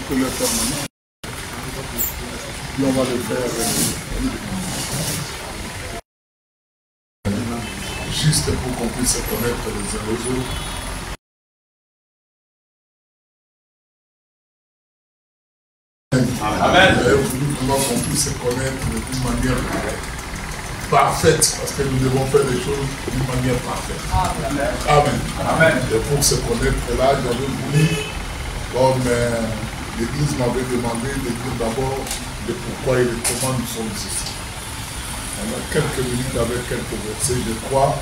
peut le faire maintenant. Puis on va le faire juste pour qu'on puisse se connaître les uns les autres. Amen. Nous voulons qu'on puisse se connaître d'une manière parfaite, parce que nous devons faire des choses d'une manière parfaite. Amen. Amen. Amen. Et pour se connaître là, j'avais voulu, comme l'Église m'avait demandé de dire d'abord de pourquoi et de comment nous sommes ici. On a quelques minutes avec quelques versets, je crois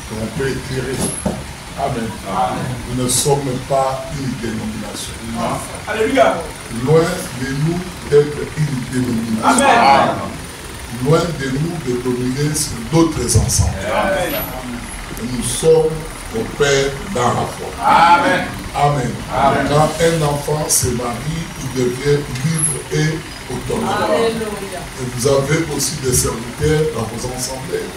qu'on peut éclairer. Amen. Amen. Nous ne sommes pas une dénomination. Alléluia. Loin de nous d'être une dénomination. Amen. Loin de nous de dominer sur d'autres ensembles. Amen. Nous sommes au Père dans la foi. Amen. Amen. Amen. Quand un enfant se marie, il devient libre et autonome. Alléluia. Et vous avez aussi des serviteurs dans vos assemblées.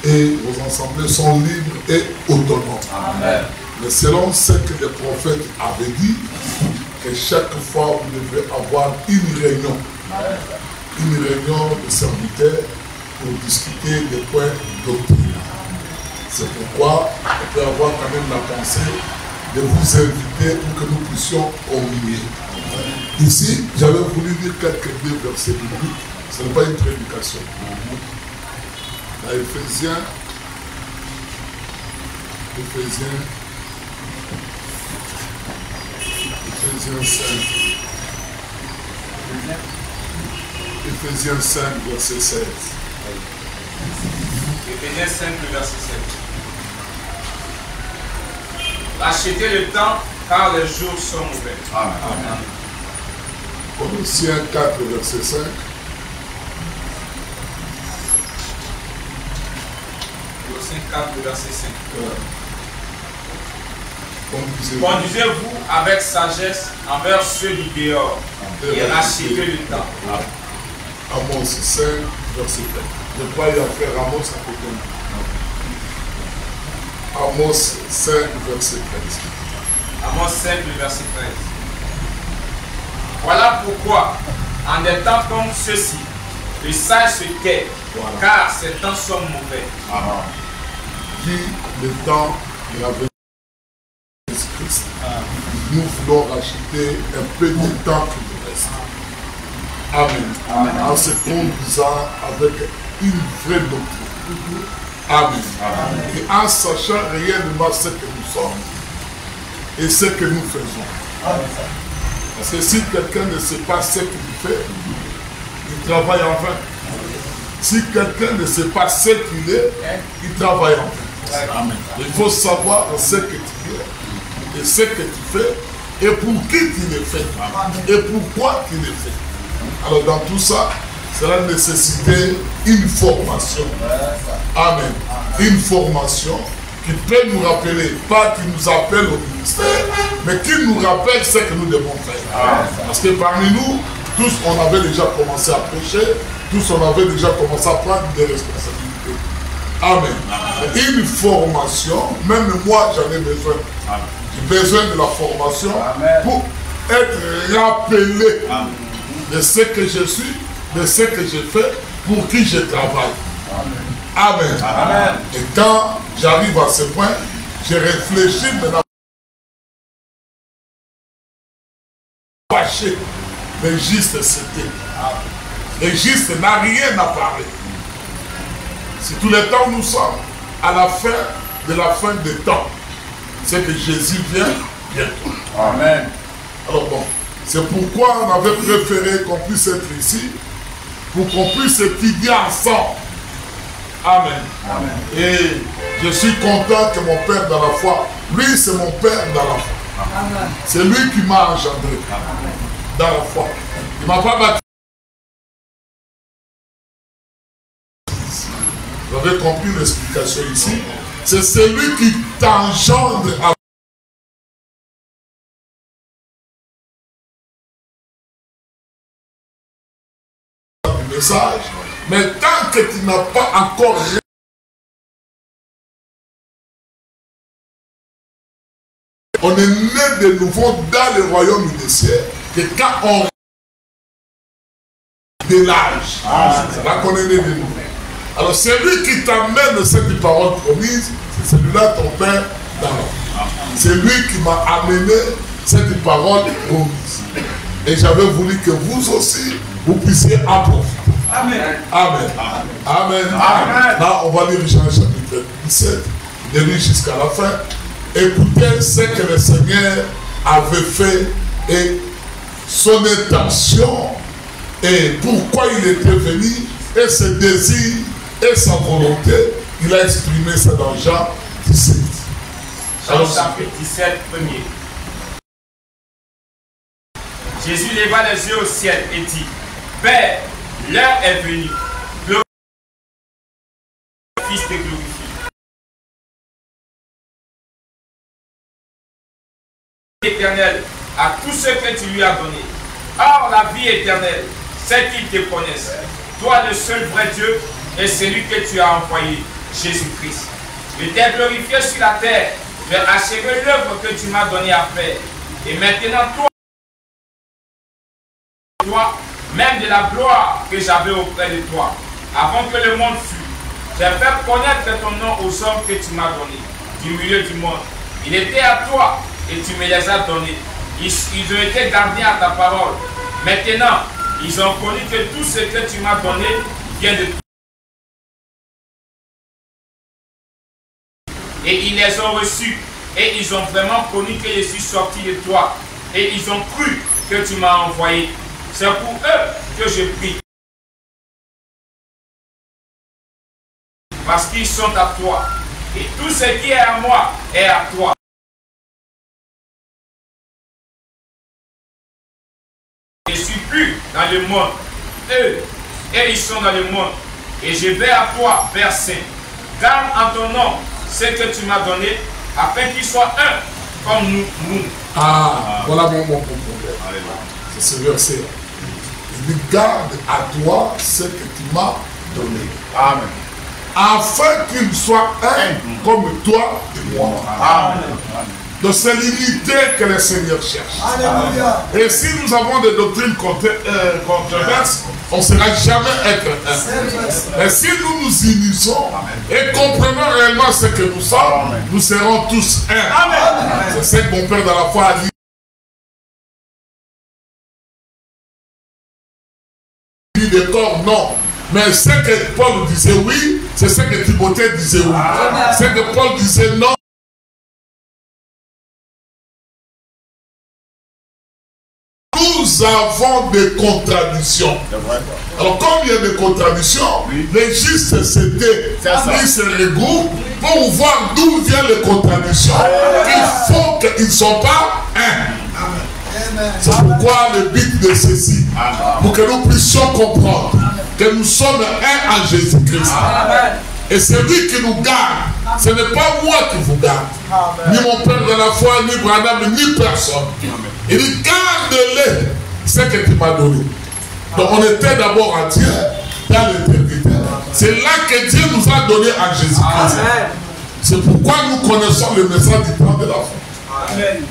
Et vos assemblées sont libres et autonomes. Amen. Mais selon ce que les prophètes avaient dit, que chaque fois vous devez avoir une réunion de serviteurs pour discuter des points doctrinaux. C'est pourquoi on peut avoir quand même la pensée de vous inviter pour que nous puissions communier. Ici, j'avais voulu dire quelques deux versets bibliques. Ce n'est pas une prédication. Dans Éphésiens 5, verset 16. Éphésiens 5, verset 7. Achetez le temps, car les jours sont mauvais. Amen. Colossiens 4, verset 5. Colossiens 4, verset 5. Conduisez-vous avec sagesse envers ceux du dehors et rachetez le temps. Amos 5, verset 13. Je crois qu'il y a frère Amos à côté. Amos 5, verset 13. Amos 5, verset 13. Voilà pourquoi, en des temps comme ceux-ci, le sage se tait, car ces temps sont mauvais. Dit le temps de la venue de Jésus-Christ. Nous voulons racheter un petit temps qui nous reste. Amen. Amen. En se conduisant avec une vraie doctrine. Amen. Amen. Et en sachant réellement ce que nous sommes et ce que nous faisons. Amen. Parce que si quelqu'un ne sait pas ce qu'il fait, il travaille en vain. Si quelqu'un ne sait pas ce qu'il est, il travaille en vain. Amen. Il faut savoir ce que tu es et ce que tu fais et pour qui tu le fais et pourquoi tu le fais. Alors dans tout ça, cela nécessitait une formation. Amen. Une formation qui peut nous rappeler, pas qui nous appelle au ministère, mais qui nous rappelle ce que nous devons faire. Parce que parmi nous, tous on avait déjà commencé à prêcher, tous on avait déjà commencé à prendre des responsabilités. Amen. Une formation, même moi j'en ai besoin. J'ai besoin de la formation pour être rappelé de ce que je suis, de ce que je fais, pour qui je travaille. Amen. Amen. Et quand j'arrive à ce point, je réfléchis maintenant. Fâché, mais juste c'était. Et juste n'a rien à parler. Si tout le temps nous sommes à la fin de la fin des temps, c'est que Jésus vient bientôt. Amen. Alors bon, c'est pourquoi on avait préféré qu'on puisse être ici, pour qu'on puisse étudier ensemble. Amen. Amen. Et je suis content que mon père dans la foi, lui c'est mon père dans la foi. C'est lui qui m'a engendré dans la foi. Il ne m'a pas battu. Vous avez compris l'explication ici. C'est celui qui t'engendre à le message. Mais tant que tu n'as pas encore on est né de nouveau dans le royaume des cieux. que quand on de l'âge, là qu'on est né de nous. Alors celui qui t'amène cette parole promise, c'est celui-là ton Père d'abord. C'est lui qui m'a amené cette parole promise. Et j'avais voulu que vous aussi, vous puissiez en profiter. Amen. Amen. Amen. Amen. Là, on va lire Jean chapitre 17, de lui jusqu'à la fin. Écoutez ce que le Seigneur avait fait et son intention et pourquoi il était venu et ses désirs et sa volonté. Il a exprimé ça dans Jean 17. Jean chapitre 17, premier. Jésus leva les yeux au ciel et dit, Père, l'heure est venue. Glorifie le Fils te glorifie. Éternel, à tous ceux que tu lui as donnés. Or, la vie éternelle, c'est qu'ils te connaissent. Toi, le seul vrai Dieu, et celui que tu as envoyé, Jésus-Christ. Je t'ai glorifié sur la terre. J'ai achevé l'œuvre que tu m'as donnée à faire. Et maintenant, toi, même de la gloire que j'avais auprès de toi, avant que le monde fût, j'ai fait connaître ton nom aux hommes que tu m'as donnés, du milieu du monde. Il était à toi et tu me les as donnés. Ils ont été gardiens à ta parole. Maintenant, ils ont connu que tout ce que tu m'as donné vient de toi. Et ils les ont reçus. Et ils ont vraiment connu que je suis sorti de toi. Et ils ont cru que tu m'as envoyé. C'est pour eux que je prie. Parce qu'ils sont à toi. Et tout ce qui est à moi est à toi. Je ne suis plus dans le monde. Eux, ils sont dans le monde. Et je vais à toi, Père Saint. Garde en ton nom ce que tu m'as donné, afin qu'ils soient un comme nous. Ah, voilà mon problème. C'est ce verset. Il dit, garde à toi ce que tu m'as donné. Amen. Afin qu'ils soient un comme toi et moi. Amen. Donc c'est l'unité que le Seigneur cherche. Alléluia. Et si nous avons des doctrines controverses, on ne sera jamais être un. Et si nous nous unissons et comprenons réellement ce que nous sommes, nous serons tous un. C'est ce que mon Père dans la foi a dit. De corps, non. Mais ce que Paul disait oui, c'est ce que Timothée disait oui. Ce que Paul disait non. Nous avons des contradictions. Alors, comme il y a des contradictions, les justes s'étaient, ils se regroupent pour voir d'où viennent les contradictions. Il faut qu'ils ne soient pas un. C'est pourquoi le but de ceci, pour que nous puissions comprendre que nous sommes un en Jésus-Christ. Et c'est lui qui nous garde. Ce n'est pas moi qui vous garde. Ni mon Père de la foi, ni Branham, ni personne. Il dit, garde-les ce que tu m'as donné. Donc on était d'abord en Dieu, dans l'éternité. C'est là que Dieu nous a donné en Jésus-Christ. C'est pourquoi nous connaissons le message du temps de la foi. Amen.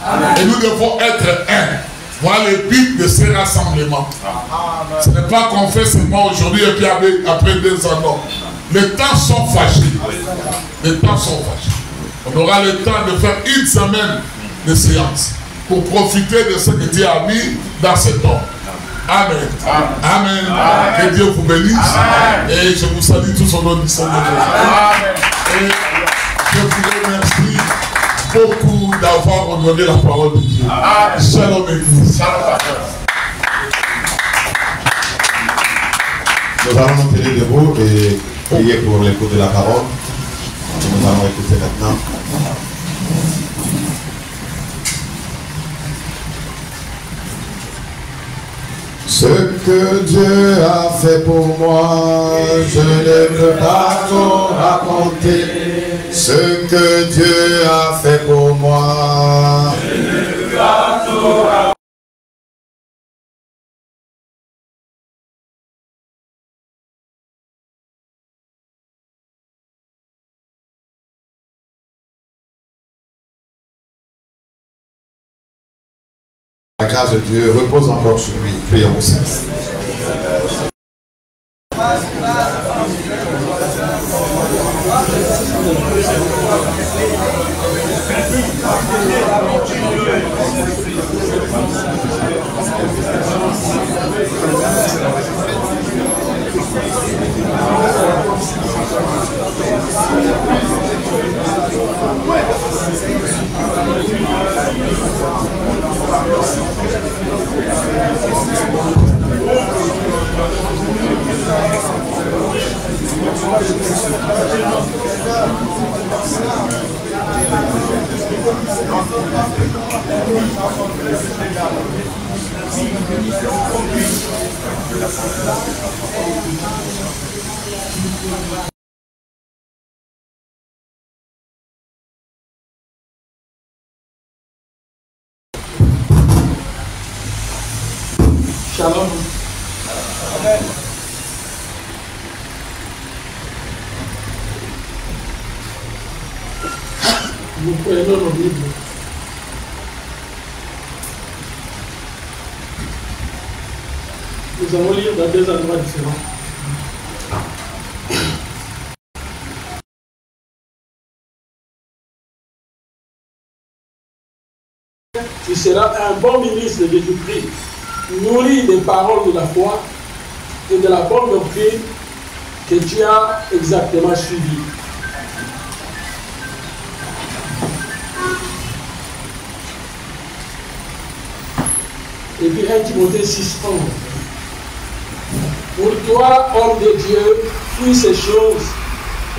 Amen. Et nous devons être un. Voilà le but de ces rassemblements. Ce n'est pas qu'on fait seulement aujourd'hui et puis après 2 ans, non. Les temps sont fâchés. Les temps sont fâchés. On aura le temps de faire 1 semaine de séance pour profiter de ce que Dieu a mis dans ce temps. Amen. Amen. Amen. Que Dieu vous bénisse. Amen. Et je vous salue tous au nom du Seigneur Jésus. Et je vous remercie beaucoup d'avoir honoré la parole de Dieu. Shalom Église. Nous allons nous tenir debout et prier pour l'écoute de la parole. Nous allons écouter maintenant. Ce que Dieu a fait pour moi, je ne peux pas tout raconter. Ce que Dieu a fait pour moi, je ne peux pas tout raconter. grâce de Dieu repose encore sur lui. Prions au Seigneur. Shalom. Amen. Nous prenons nos Bibles. Nous allons lire dans deux endroits différents. Tu seras un bon ministre de Jésus-Christ, nourri des paroles de la foi et de la bonne doctrine que tu as exactement suivi. Et puis 1 Timothée 6, 11. Pour toi, homme de Dieu, fuis ces choses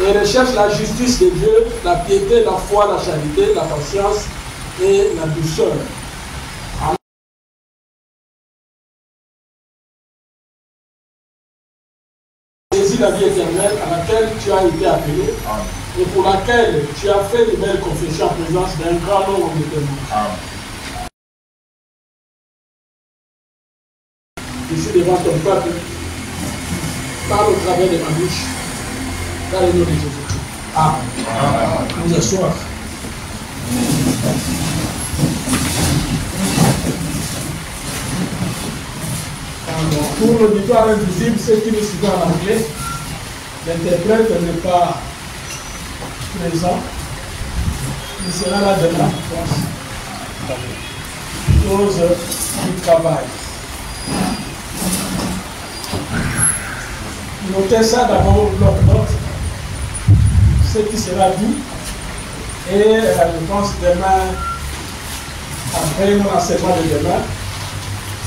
et recherche la justice de Dieu, la piété, la foi, la charité, la patience et la douceur. Saisis la vie éternelle à laquelle tu as été appelé et pour laquelle tu as fait de belles confessions en présence d'un grand nombre de témoins. Ici devant ton peuple, parle au travers de ma bouche, dans le nom de Jésus. Amen. Nous asseoir. Pour l'auditoire invisible, ceux qui nous suivent en anglais, l'interprète n'est pas présent. Il sera là demain, je pense. Cause du travail. Notez ça dans vos bloc-notes, ce qui sera dit. Et je pense demain, après mon enseignement de demain,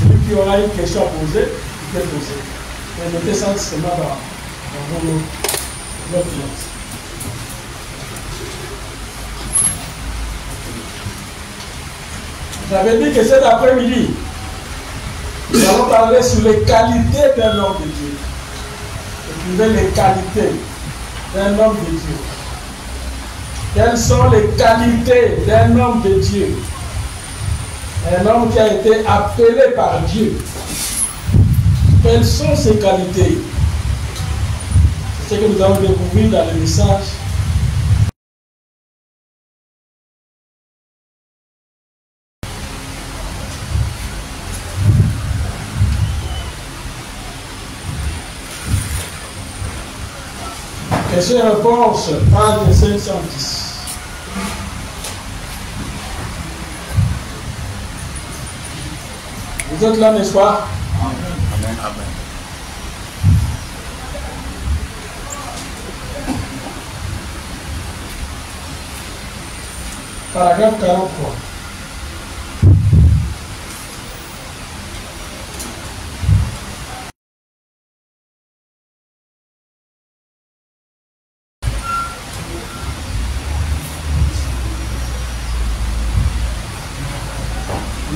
celui qui aura une question à poser, il peut poser. Et notez ça seulement dans vos bloc-notes. J'avais dit que cet après-midi, nous allons parler sur les qualités d'un homme de Dieu. Écrivez les qualités d'un homme de Dieu. Quelles sont les qualités d'un homme de Dieu? Un homme qui a été appelé par Dieu. Quelles sont ses qualités? C'est ce que nous allons découvrir dans le message. Question-réponse, page 510. Vous êtes là, n'est-ce pas? Amen. Amen. Paragraphe 43.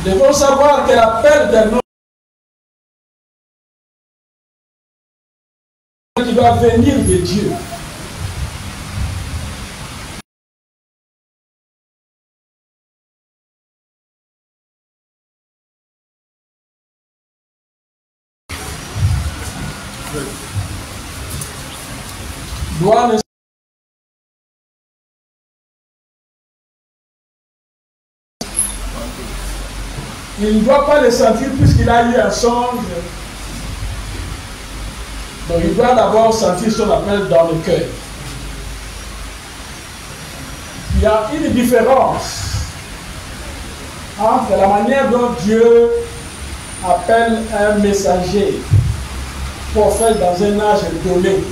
Nous devons savoir que l'appel d'un homme qui va venir de Dieu. Doit il ne doit pas le sentir puisqu'il a eu un songe. Donc il doit d'abord sentir son appel dans le cœur. Il y a une différence entre la manière dont Dieu appelle un messager, prophète dans un âge donné,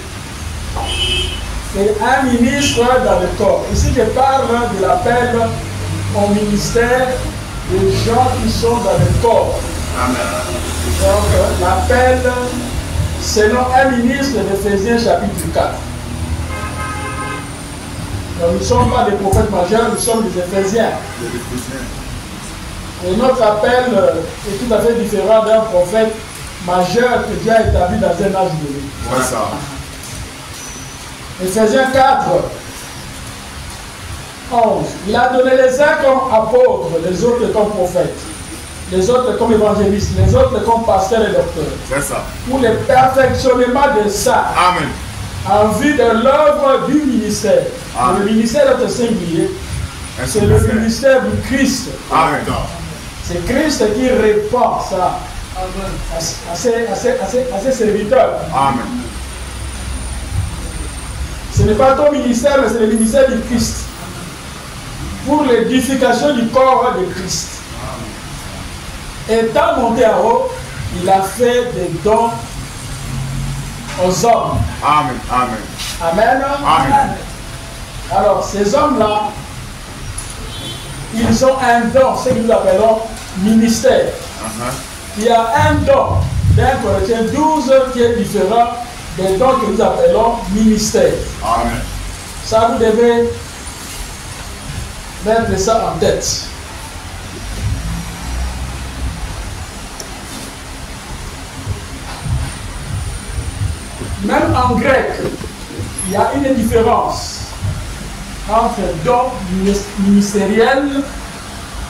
et un ministre dans le corps. Ici, je parle de l'appel au ministère des gens qui sont dans le corps. Amen. Donc, l'appel, selon un ministre d'Éphésiens chapitre 4. Donc, nous ne sommes pas des prophètes majeurs, nous sommes des Éphésiens. Et notre appel est tout à fait différent d'un prophète majeur que Dieu a établi dans un âge donné. Ouais, ça. Éphésiens 4, 11. Il a donné les uns comme apôtres, les autres comme prophètes, les autres comme évangélistes, les autres comme pasteurs et docteurs. C'est ça. Pour le perfectionnement des saints, Amen. en vue de l'œuvre du ministère. Amen. Le ministère est singulier. C'est le ministère du Christ. Amen. C'est Christ qui répand ça à ses serviteurs. Amen. Ce n'est pas ton ministère, mais c'est le ministère du Christ. Pour l'édification du corps de Christ. Étant monté en haut, il a fait des dons aux hommes. Amen. Amen. Amen. Amen. Alors, ces hommes-là, ils ont un don, ce que nous appelons ministère. Il y a un don d'un Corinthiens 12 qui est différent des dons que nous appelons ministère. Amen. Ça, vous devez mettre ça en tête. Même en grec, il y a une différence entre don ministériel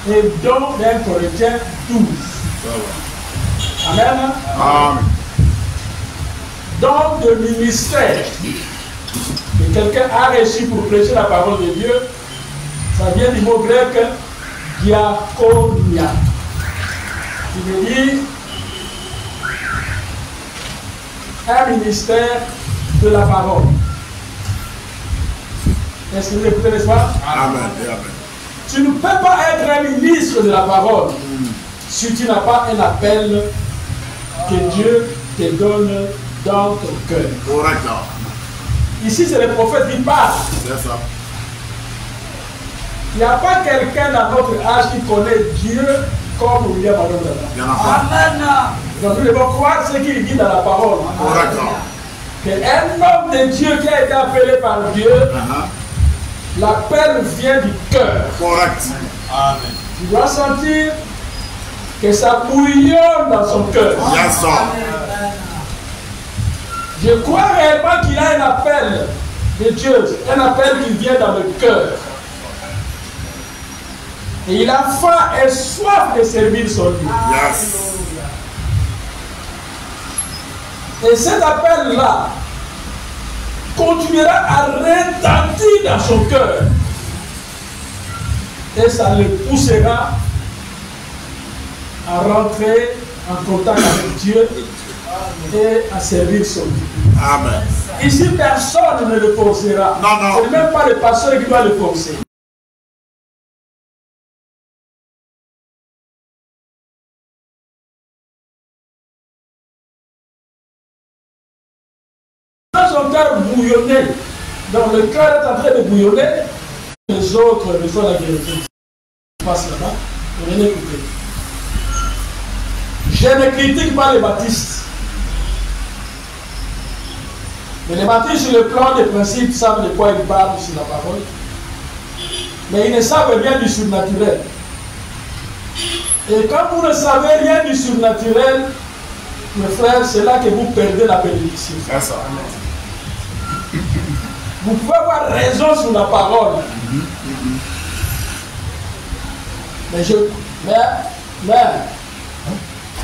et don d'un Corinthien 12. Amen. Amen. Don de ministère que quelqu'un a reçu pour prêcher la parole de Dieu, ça vient du mot grec diakonia, qui veut dire un ministère de la parole. Est-ce que vous écoutez, n'est-ce pas? Amen. Amen. Tu ne peux pas être un ministre de la parole si tu n'as pas un appel que Dieu te donne dans ton cœur. Correct. Ici, c'est le prophète qui parle. C'est ça. Il n'y a pas quelqu'un dans notre âge qui connaît Dieu comme William Adonada. Il y en a pas. Amen. Donc nous devons croire ce qu'il dit dans la parole. Correct. Qu'un homme de Dieu qui a été appelé par Dieu, l'appel vient du cœur. Correct. Amen. Tu dois sentir que ça bouillonne dans son cœur. Yes, sir. Je crois réellement qu'il a un appel de Dieu, un appel qui vient dans le cœur. Et il a faim et soif de servir son Dieu. Yes. Et cet appel-là continuera à retentir dans son cœur. Et ça le poussera à rentrer en contact avec Dieu et à servir son Dieu. Amen. Ici, personne ne le forcera. Non, non. Ce n'est même pas le pasteur qui doit le forcer. Son cœur bouillonnait, donc le cœur est en train de bouillonner, les autres reçoivent la vérité. Passe là-bas, et venez écouter. Je ne critique pas les baptistes. Mais les baptistes, sur le plan des principes, savent de quoi ils parlent sur la parole. Mais ils ne savent rien du surnaturel. Et quand vous ne savez rien du surnaturel, mes frères, c'est là que vous perdez la bénédiction. C'est ça. Vous pouvez avoir raison sur la parole. Mais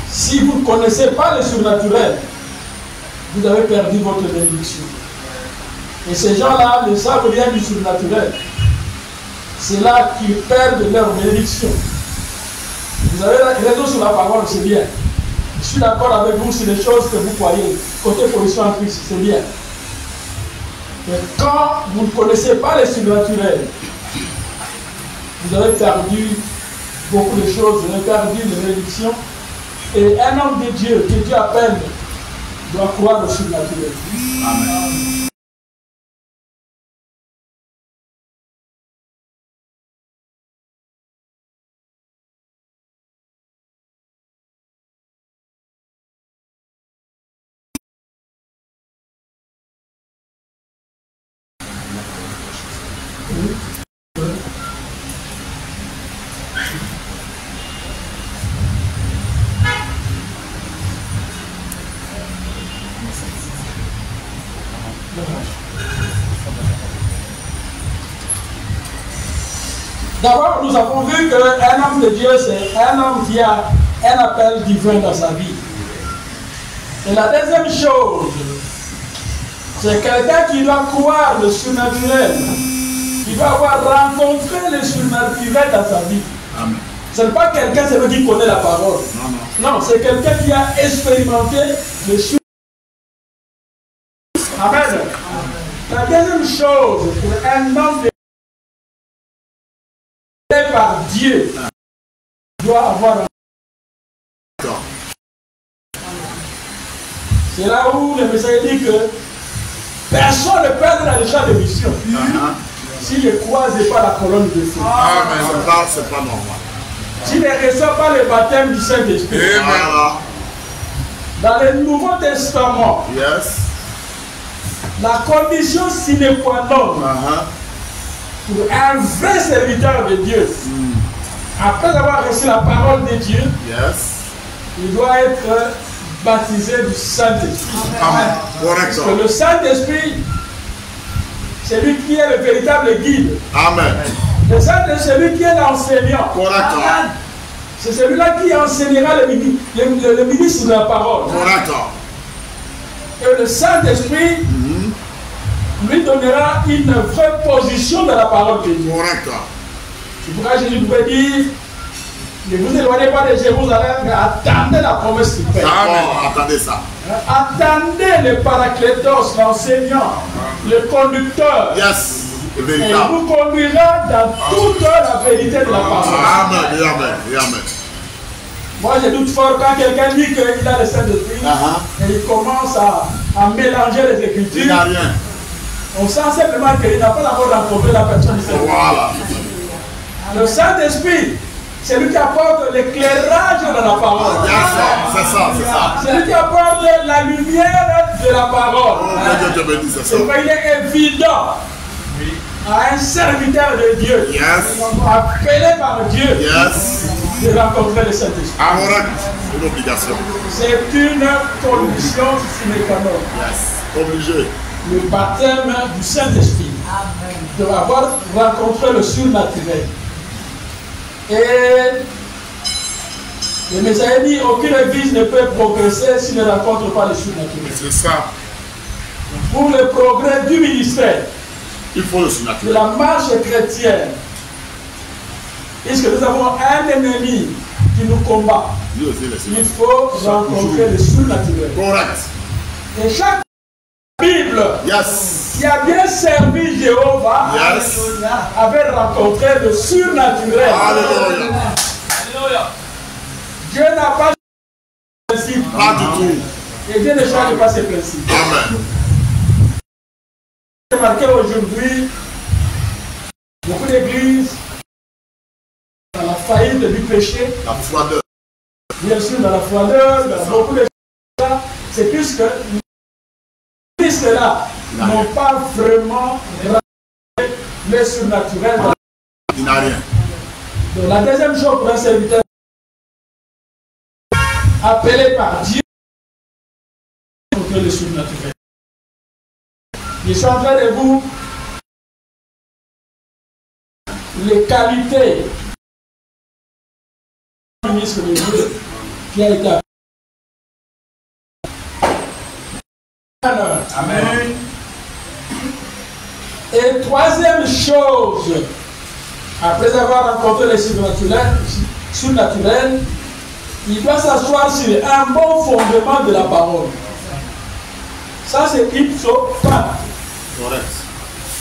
si vous ne connaissez pas le surnaturel, vous avez perdu votre bénédiction. Et ces gens-là ne savent rien du surnaturel. C'est là qu'ils perdent leur bénédiction. Vous avez raison sur la parole, c'est bien. Je suis d'accord avec vous sur les choses que vous croyez. Côté position en Christ, c'est bien. Mais quand vous ne connaissez pas les surnaturels, vous avez perdu beaucoup de choses, vous avez perdu les bénédictions. Et un homme de Dieu, que Dieu appelle, doit croire au surnaturel. Amen. D'abord, nous avons vu qu'un homme de Dieu, c'est un homme qui a un appel divin dans sa vie. Et la deuxième chose, c'est quelqu'un qui doit croire le surnaturel. Il doit avoir rencontré le surnaturel dans sa vie. Amen. Ce n'est pas quelqu'un qui connaît la parole. Non, c'est quelqu'un qui a expérimenté le surnaturel. Amen. La deuxième chose, pour un homme de par Dieu doit avoir un... C'est là où le messager dit que personne ne peut être dans le champ de mission s'il ne croise pas la colonne de feu. Ah, mais c'est pas normal. S'il ne reçoit pas le baptême du Saint-Esprit. Dans le Nouveau Testament, la condition sine qua non pour un vrai serviteur de Dieu, après avoir reçu la parole de Dieu, il doit être baptisé du Saint-Esprit. Parce que le Saint-Esprit, c'est lui qui est le véritable guide. Amen. Le Saint-Esprit, c'est lui qui est l'enseignant. C'est celui-là qui enseignera le ministre de la parole. Et le Saint-Esprit lui donnera une vraie position dans la parole de Dieu. C'est pourquoi Jésus pouvait dire, ne vous éloignez pas de Jérusalem, mais attendez la promesse du Père. Attendez ça. Attendez le Paraclétos, l'enseignant, le conducteur. Et il vous conduira dans toute la vérité de la parole. Amen. Moi, je doute fort quand quelqu'un dit qu'il a le Saint-Esprit et il commence à mélanger les Écritures. Il n'a rien. On sent simplement qu'il n'a pas encore rencontré la personne du Saint-Esprit. Le Saint-Esprit, c'est lui qui apporte l'éclairage dans la parole. C'est ça. C'est lui qui apporte la lumière de la parole. C'est pourquoi il est évident à un serviteur de Dieu, appelé par Dieu, de rencontrer le Saint-Esprit. C'est une obligation. C'est une condition sine qua non. Obligé. Le baptême du Saint-Esprit, de avoir rencontré le surnaturel. Et le messager dit aucune église ne peut progresser s'il ne rencontre pas le surnaturel. C'est ça. Pour le progrès du ministère, il faut le surnaturel. De la marche chrétienne, puisque nous avons un ennemi qui nous combat, il faut rencontrer le surnaturel. Et chaque Bible qui a bien servi Jéhovah avait rencontré le surnaturel. Alléluia. Dieu n'a pas de principe. Pas du tout. Et Dieu ne change pas ses principes. Amen. Remarquez aujourd'hui, beaucoup d'églises, dans la faillite du péché, la froideur. Bien sûr, dans la froideur, dans beaucoup de choses, c'est plus que là n'ont pas vraiment le surnaturel. Il n'a rien. Donc la deuxième chose pour un serviteur appelé par Dieu, c'est le surnaturel. Je suis en train de vous les qualités du ministre de Dieu qui a été appelé. Amen. Et troisième chose, après avoir rencontré les surnaturels, surnaturel, il doit s'asseoir sur un bon fondement de la parole. Ça, c'est ipso facto. Correct.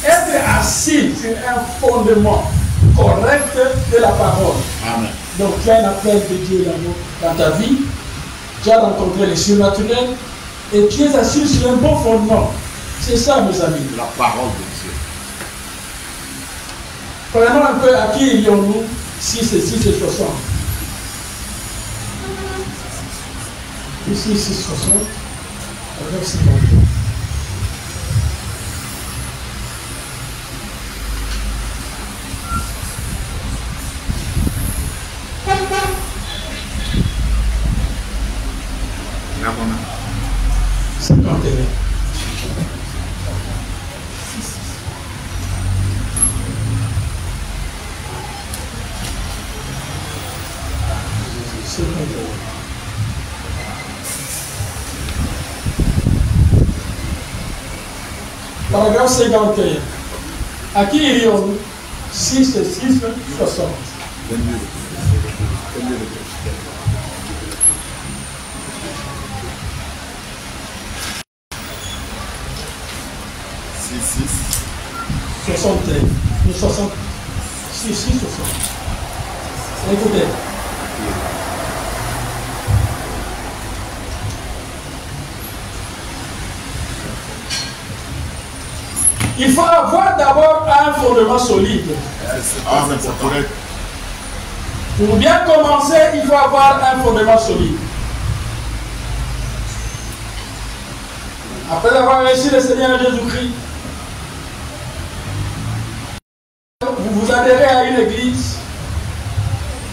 Être assis sur un fondement correct de la parole. Amen. Donc, tu as un appel de Dieu dans ta vie. Tu as rencontré le surnaturel et tu es assis sur un bon fondement. C'est ça, mes amis. La parole de Dieu. Prenons un peu à qui irions-nous 6 et 6 et 60. Ici, 6 et 60. Avec 50. La bonne. 51. Paragraphe 51. À qui irions-nous 6 et 6, 60. Six. 61. 60. 6, 60. Écoutez. Il faut avoir d'abord un fondement solide. Ah, mais c'est correct. Pour bien commencer, il faut avoir un fondement solide. Après avoir reçu le Seigneur Jésus-Christ, vous vous adhérez à une église,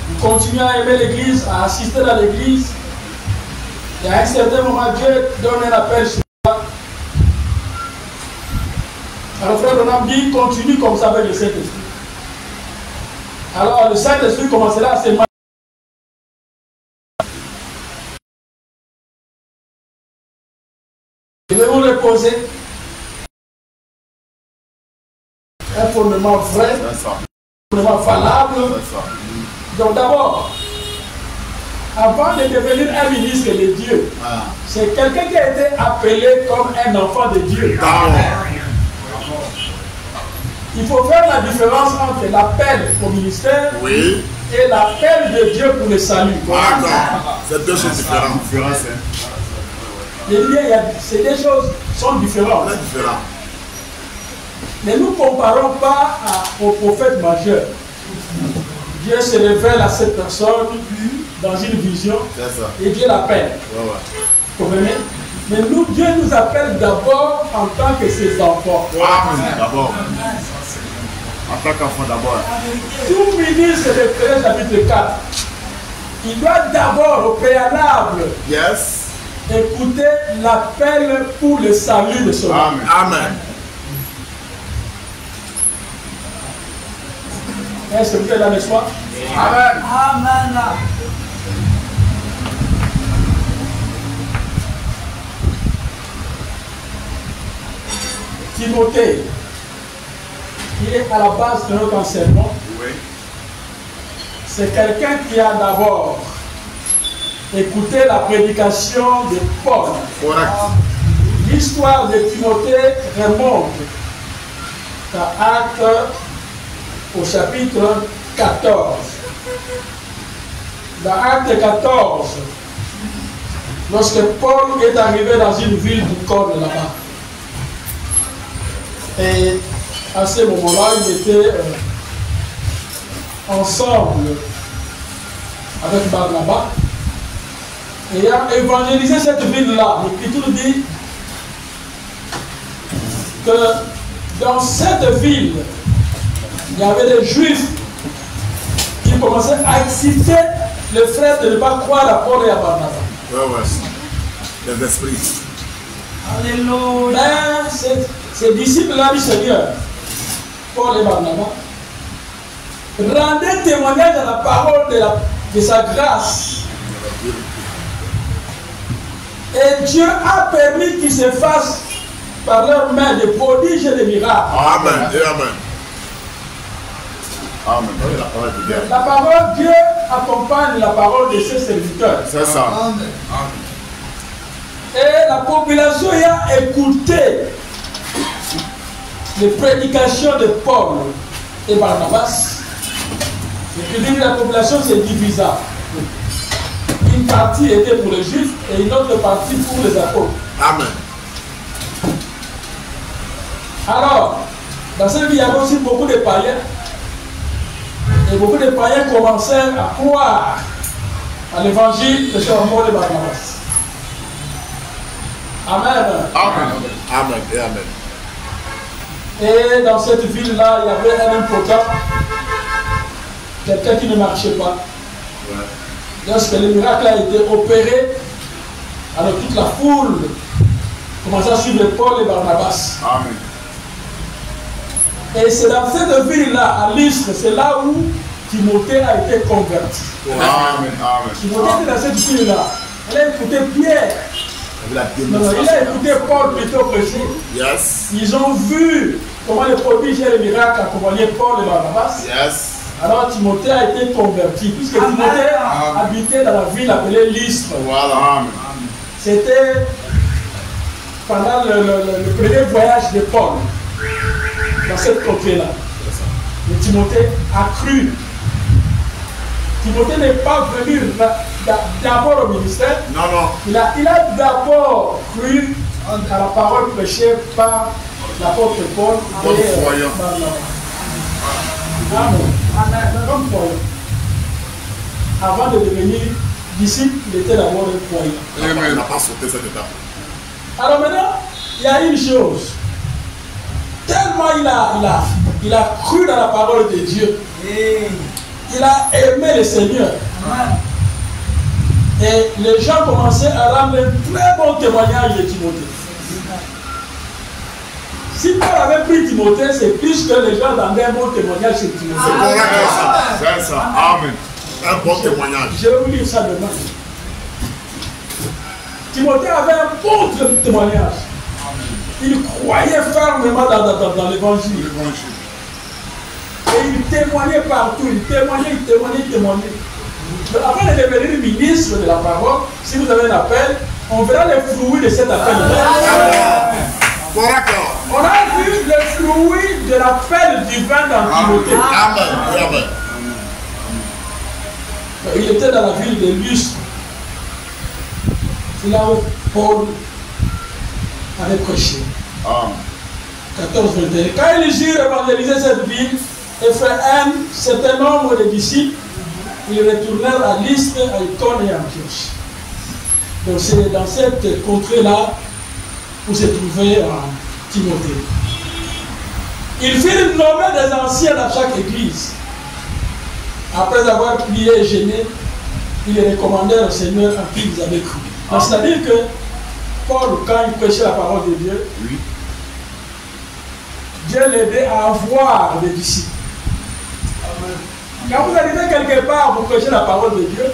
vous continuez à aimer l'église, à assister à l'église, et à un certain moment, Dieu donne un appel sur toi. Alors, frère Branham dit, continue comme ça avec le Saint-Esprit. Alors, le Saint-Esprit commencera à se manifester. Je vais vous reposer un fondement vrai, un fondement valable. Donc, d'abord, avant de devenir un ministre de Dieu, c'est quelqu'un qui a été appelé comme un enfant de Dieu. Il faut faire la différence entre l'appel au ministère et l'appel de Dieu pour le salut. C'est deux choses différentes. Ces deux choses sont différentes. Mais nous ne comparons pas au prophète majeur. Dieu se révèle à cette personne dans une vision et Dieu l'appelle. Vous comprenez? Mais nous, Dieu nous appelle d'abord en tant que ses enfants. D'abord. En tant qu'enfant d'abord. Tout ministre de Thérèse chapitre 4, il doit d'abord au préalable écouter l'appel pour le salut de son âme. Amen. Est-ce que vous êtes là, n'est-ce pas? Amen. Amen. Timothée, qui est à la base de notre enseignement, c'est quelqu'un qui a d'abord écouté la prédication de Paul. L'histoire de Timothée remonte à Actes au chapitre 14. Dans Acte 14, lorsque Paul est arrivé dans une ville du Cône là-bas, et à ce moment-là, ils étaient ensemble avec Barnabas, ayant évangélisé cette ville-là. L'Écriture dit que dans cette ville, il y avait des Juifs qui commençaient à exciter les frères de ne pas croire à Paul et à Barnabas. Les esprits. Alléluia. Mais ces disciples-là du Seigneur, Paul et Barnabas, rendaient témoignage à la parole de sa grâce. Et Dieu a permis qu'ils se fassent par leurs mains des prodiges et des miracles. Amen. Et amen. Amen. La parole de Dieu. La parole, Dieu accompagne la parole de ses serviteurs. C'est ça. Amen. Et la population a écouté les prédications de Paul et Barnabas. Et puis la population s'est divisée. Une partie était pour les Juifs et une autre partie pour les apôtres. Amen. Alors, dans cette vie, il y avait aussi beaucoup de païens. Et beaucoup de païens commencèrent à croire à l'évangile de Paul et Barnabas. Amen. Amen. Amen. Et amen. Et dans cette ville-là, il y avait un impotent, quelqu'un qui ne marchait pas. Ouais. Lorsque le miracle a été opéré, alors toute la foule commença à suivre Paul et Barnabas. Amen. Et c'est dans cette ville-là, à Lystre, c'est là où Timothée a été converti. Amen. Amen. Timothée était dans cette ville-là. Il a écouté Pierre. La Non, il a écouté Paul plutôt prêcher. Yes. Ils ont vu comment les prodiges et les miracles accompagnaient Paul et Barnabas. Yes. Alors Timothée a été converti, puisque Timothée habitait dans la ville appelée Lystre. Voilà. Amen. C'était pendant le premier voyage de Paul dans cette contrée-là. Et Timothée a cru. Timothée n'est pas venu d'abord au ministère. Non, non. Il a d'abord cru à la parole prêchée par l'apôtre Paul et Barnabas. Amen. Comme croyant. Avant de devenir disciple, il était d'abord un croyant. Amen. Il n'a pas sauté cette étape. Alors maintenant, il y a une chose. Tellement il a cru dans la parole de Dieu. Il a aimé le Seigneur. Et les gens commençaient à rendre un très bon témoignage de Timothée. Si Paul avait pris Timothée, c'est plus que les gens rendaient un bon témoignage sur Timothée. C'est correct, c'est ça. Amen. Un bon témoignage. Je vais vous lire ça demain. Timothée avait un bon témoignage. Il croyait fermement dans l'évangile. Et il témoignait partout. Il témoignait. Avant de devenir ministre de la parole, si vous avez un appel, on verra les fruits de cet appel. On a vu le fruit de l'appel divin dans Timothée. Amen. Il était dans la ville de Lystre. C'est là où Paul avait prêché. 14-21. Quand ils eurent évangélisé cette ville et fait un certain nombre de disciples, ils retournèrent à Lystre, à Icône et à Antioche. Donc c'est dans cette contrée-là où se trouvait Timothée. Ils firent nommer des anciens dans chaque église. Après avoir prié et gêné, ils recommandèrent au Seigneur en qui ils avaient cru. C'est-à-dire que Paul, quand il prêchait la parole de Dieu, Dieu l'aidait à avoir des disciples. Quand vous arrivez quelque part pour prêcher la parole de Dieu,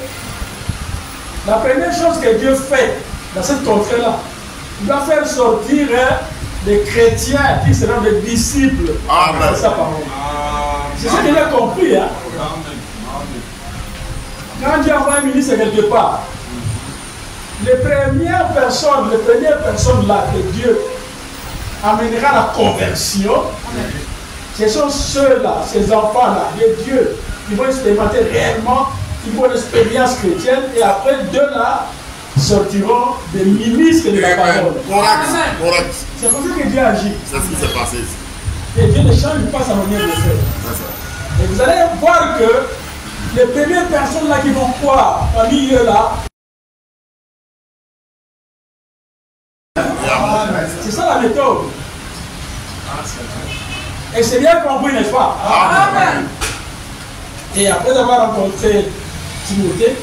la première chose que Dieu fait dans cette contrée-là, il va faire sortir des chrétiens qui seront des disciples de sa parole. C'est ce qu'il a compris. Hein? Quand Dieu envoie un ministre quelque part, les premières personnes là que Dieu amènera la conversion, ce sont ceux-là, ces enfants-là, de Dieu, qui vont expérimenter réellement, qui vont l'expérience chrétienne, et après d'eux-là sortiront des ministres de la parole. Correct. C'est pour ça que Dieu agit. C'est ce qui s'est passé. Et Dieu ne change pas sa manière de faire. Et vous allez voir que les premières personnes là qui vont croire parmi eux là, c'est ça la méthode. Et c'est bien compris, n'est-ce pas? Amen. Et après avoir rencontré Timothée,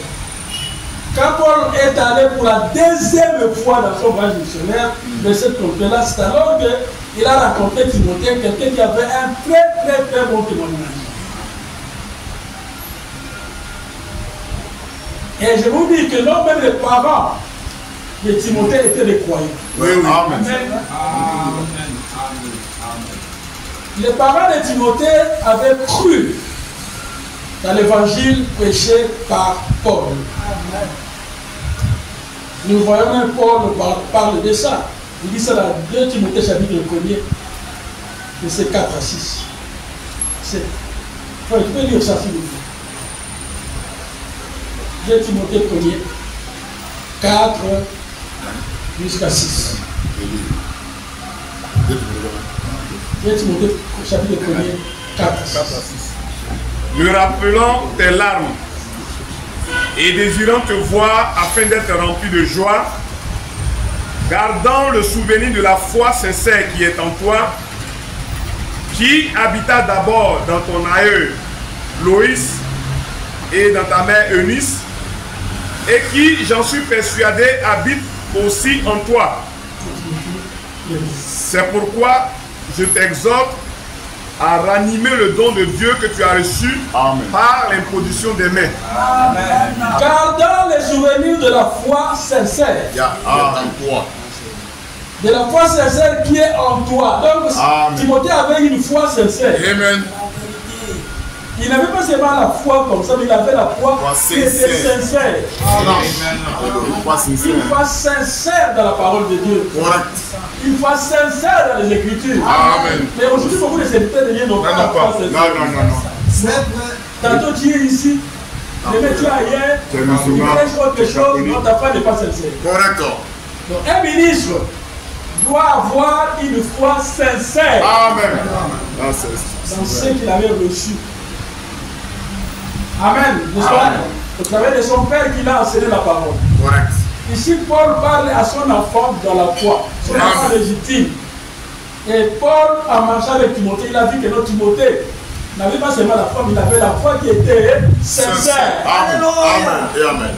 quand Paul est allé pour la deuxième fois dans son voyage missionnaire de cette contrée-là, c'est alors qu'il a rencontré Timothée, quelqu'un qui avait un très bon témoignage. Et je vous dis que non, même les parents de Timothée étaient des croyants. Oui. Amen. Les parents de Timothée avaient cru dans l'évangile prêché par Paul. Amen. Nous voyons même Paul parle de ça. Il dit ça dans 2 Timothée chapitre 1er, verset 4 à 6. Tu peux lire ça s'il vous plaît. 2 Timothée 1er, 4 jusqu'à 6. 2 Timothée chapitre 1er, 4 à 6. Lui rappelant tes larmes et désirant te voir afin d'être rempli de joie, gardant le souvenir de la foi sincère qui est en toi, qui habita d'abord dans ton aïeul Loïs et dans ta mère Eunice, et qui, j'en suis persuadé, habite aussi en toi. C'est pourquoi je t'exhorte à ranimer le don de Dieu que tu as reçu par l'imposition des mains. Amen. Gardant les souvenirs de la foi sincère. De la foi sincère qui est en toi. Donc, Timothée avait une foi sincère. Amen. Il n'avait pas seulement la foi comme ça, mais il avait la foi qui était sincère. Une foi sincère dans la parole de Dieu. Une foi sincère dans les Écritures. Amen. Mais aujourd'hui, beaucoup de serviteurs de Dieu n'ont pas la foi sincère. Tantôt tu es ici, demain tu es ailleurs, tu fais autre chose, non, ta foi n'est pas sincère. Donc un ministre doit avoir une foi sincère dans ce qu'il avait reçu. Amen. N'est-ce pas? Au travers de son père qui l'a enseigné la parole. Ici, Paul parle à son enfant dans la foi, son enfant légitime. Et Paul, en marchant avec Timothée, il a vu que notre Timothée n'avait pas seulement la foi, mais il avait la foi qui était sincère. Amen.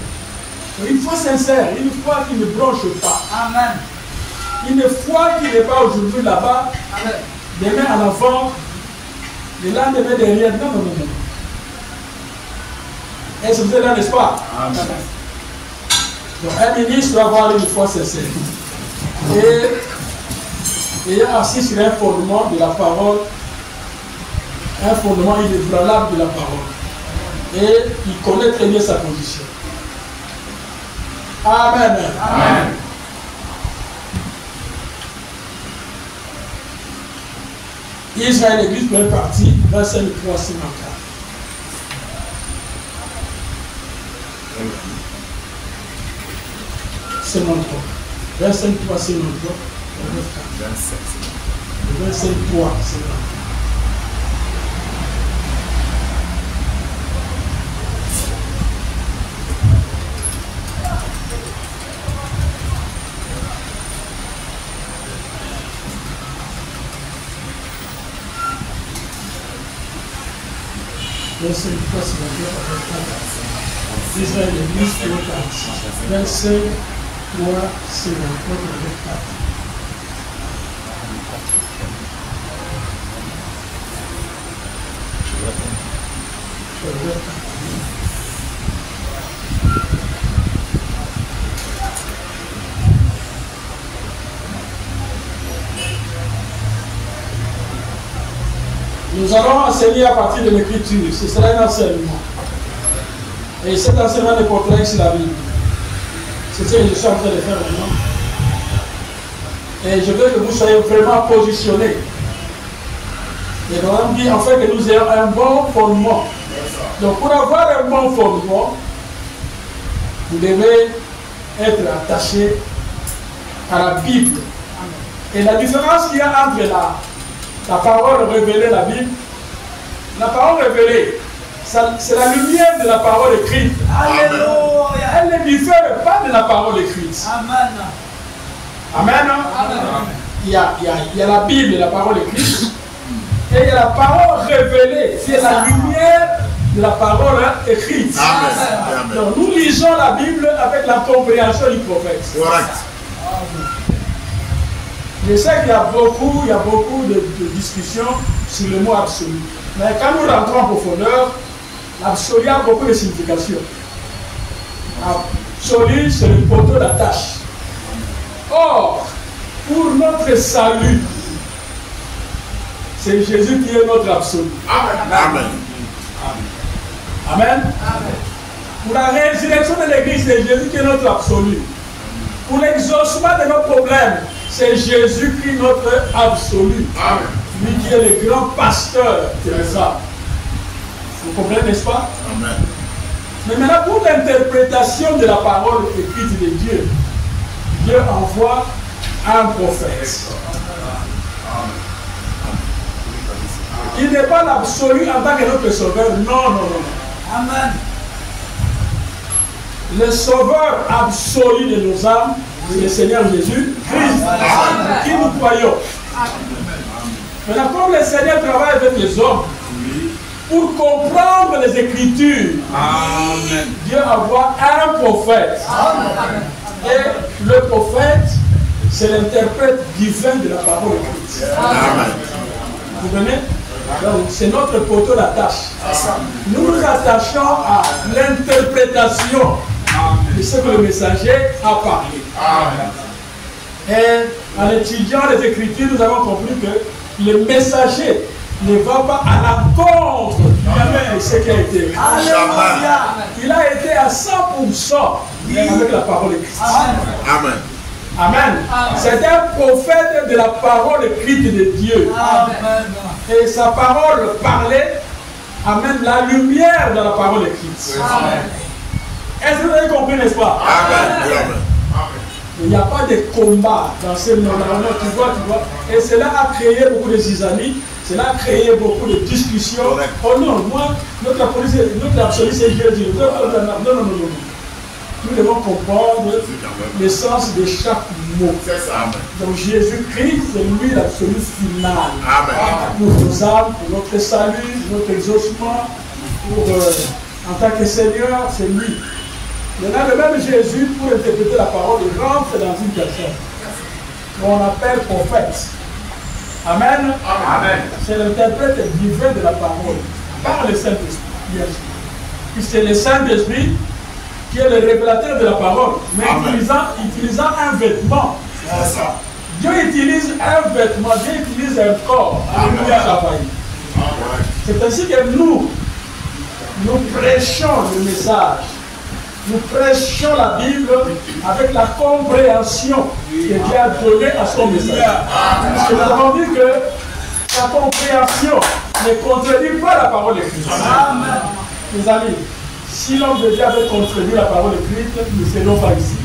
Une foi sincère, une foi qui ne bronche pas. Amen. Une foi qui n'est pas aujourd'hui là-bas, demain en avant, le lendemain derrière. Non, non, non, non. Est-ce que vous êtes là, n'est-ce pas? Amen. Donc, un ministre doit avoir une foi sincère. Et ayant assis sur un fondement de la parole, un fondement inébranlable de la parole. Et il connaît très bien sa position. Amen. Amen. Israël, l'église, première partie, verset 3, 54. C'est mon droit. Verset 3, c'est mon droit. Verset 3, c'est mon droit. Verset 3, c'est mon droit. Israël, l'église, première partie. Verset 3, c'est mon droit. Nous allons enseigner à partir de l'écriture. Ce sera un enseignement. Et cet enseignement ne portera que sur la Bible. C'est ce que je suis en train de faire maintenant. Et je veux que vous soyez vraiment positionnés. Et on dit en fait que nous ayons un bon fondement. Donc pour avoir un bon fondement, vous devez être attaché à la Bible. Et la différence qu'il y a entre la parole révélée, la parole révélée, c'est la lumière de la parole écrite. Alléluia. Elle ne diffère pas de la parole écrite. Amen. Amen. Amen. Il y a la Bible, la parole écrite. Et il y a la parole révélée, c'est la lumière de la parole écrite. Amen. Donc nous lisons la Bible avec la compréhension du prophète. Je sais qu'il y a beaucoup de discussions sur le mot absolu. Mais quand nous rentrons en profondeur, l'absolu a beaucoup de significations. Absolu, c'est le poteau d'attache. Or, pour notre salut, c'est Jésus qui est notre absolu. Amen. Amen. Pour la résurrection de l'Église, c'est Jésus qui est notre absolu. Pour l'exaucement de nos problèmes, c'est Jésus qui est notre absolu. Amen. Lui qui est le grand pasteur de ça. Vous comprenez, n'est-ce pas? Amen. Mais maintenant, pour l'interprétation de la parole écrite de Dieu, Dieu envoie un prophète. Il n'est pas l'absolu en tant que notre sauveur. Non, non, non. Amen. Le sauveur absolu de nos âmes, c'est le Seigneur Jésus Christ, qui nous croyons. Maintenant, comme le Seigneur travaille avec les hommes, pour comprendre les Écritures, Dieu envoie un prophète. Et le prophète, c'est l'interprète divin de la parole écrite. Vous comprenez? Donc, c'est notre poteau d'attache. Nous nous attachons à l'interprétation de ce que le messager a parlé. Et en étudiant les Écritures, nous avons compris que le messager ne va pas à l'encontre de ce qui a été écrit. Il a été à 100% avec la parole écrite. Amen. Amen. C'est un prophète de la parole écrite de Dieu. Et sa parole parlée amène la lumière dans la parole écrite. Est-ce que vous avez compris, n'est-ce pas? Amen. Il n'y a pas de combat dans ce monde. Tu vois. Et cela a créé beaucoup de zizanie. Cela a créé beaucoup de discussions. Oh non, moi, notre absolu, c'est Jésus. Non. Nous devons comprendre le sens de chaque mot. Donc Jésus-Christ, c'est lui l'absolu final. Pour nos âmes, pour notre salut, pour notre exaucement, en tant que Seigneur, c'est lui. Maintenant, le même Jésus, pour interpréter la parole, il rentre dans une personne qu'on appelle prophète. Amen. C'est l'interprète divin de la parole par le Saint-Esprit. C'est le Saint-Esprit qui est le révélateur de la parole, mais utilisant un vêtement. Dieu utilise un vêtement, Dieu utilise un corps pour travailler. C'est ainsi que nous prêchons le message. Nous prêchons la Bible avec la compréhension que Dieu a donnée à son message. Parce que nous avons dit que sa compréhension ne contredit pas la parole écrite. Mes amis, si l'homme de Dieu avait contredit la parole écrite, nous ne serions pas ici.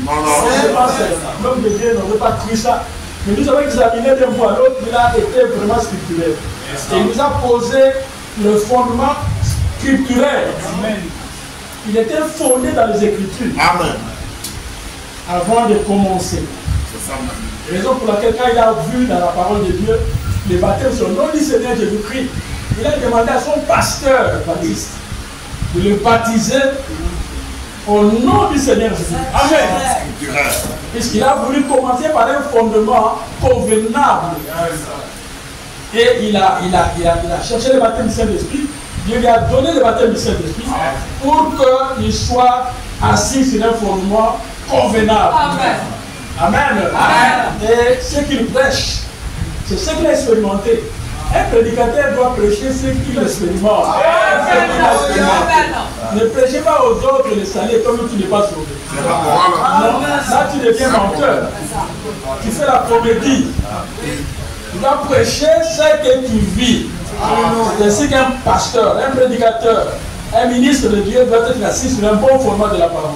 L'homme de Dieu n'aurait pas cru ça. Mais nous avons examiné d'un bout à l'autre, il a été vraiment scripturaire. Et il nous a posé le fondement scripturaire. Il était fondé dans les Écritures. Avant de commencer. Raison pour laquelle, quand il a vu dans la parole de Dieu les baptêmes sur le nom du Seigneur Jésus-Christ, il a demandé à son pasteur baptiste de le baptiser au nom du Seigneur Jésus. Amen. Puisqu'il a voulu commencer par un fondement convenable. Et il a cherché le baptême du Saint-Esprit. Dieu lui a donné le baptême du Saint-Esprit pour qu'il soit assis sur un fondement convenable. Amen. Et ce qu'il prêche, c'est ce qu'il a expérimenté. Un prédicateur doit prêcher ce qu'il expérimente. Ne prêchez pas aux autres les saler comme tu n'es pas sauvé. Non, là tu deviens menteur. Tu fais la comédie. Tu dois prêcher ce que tu vis. C'est ainsi qu'un pasteur, un prédicateur, un ministre de Dieu doit être assis sur un bon fondement de la parole.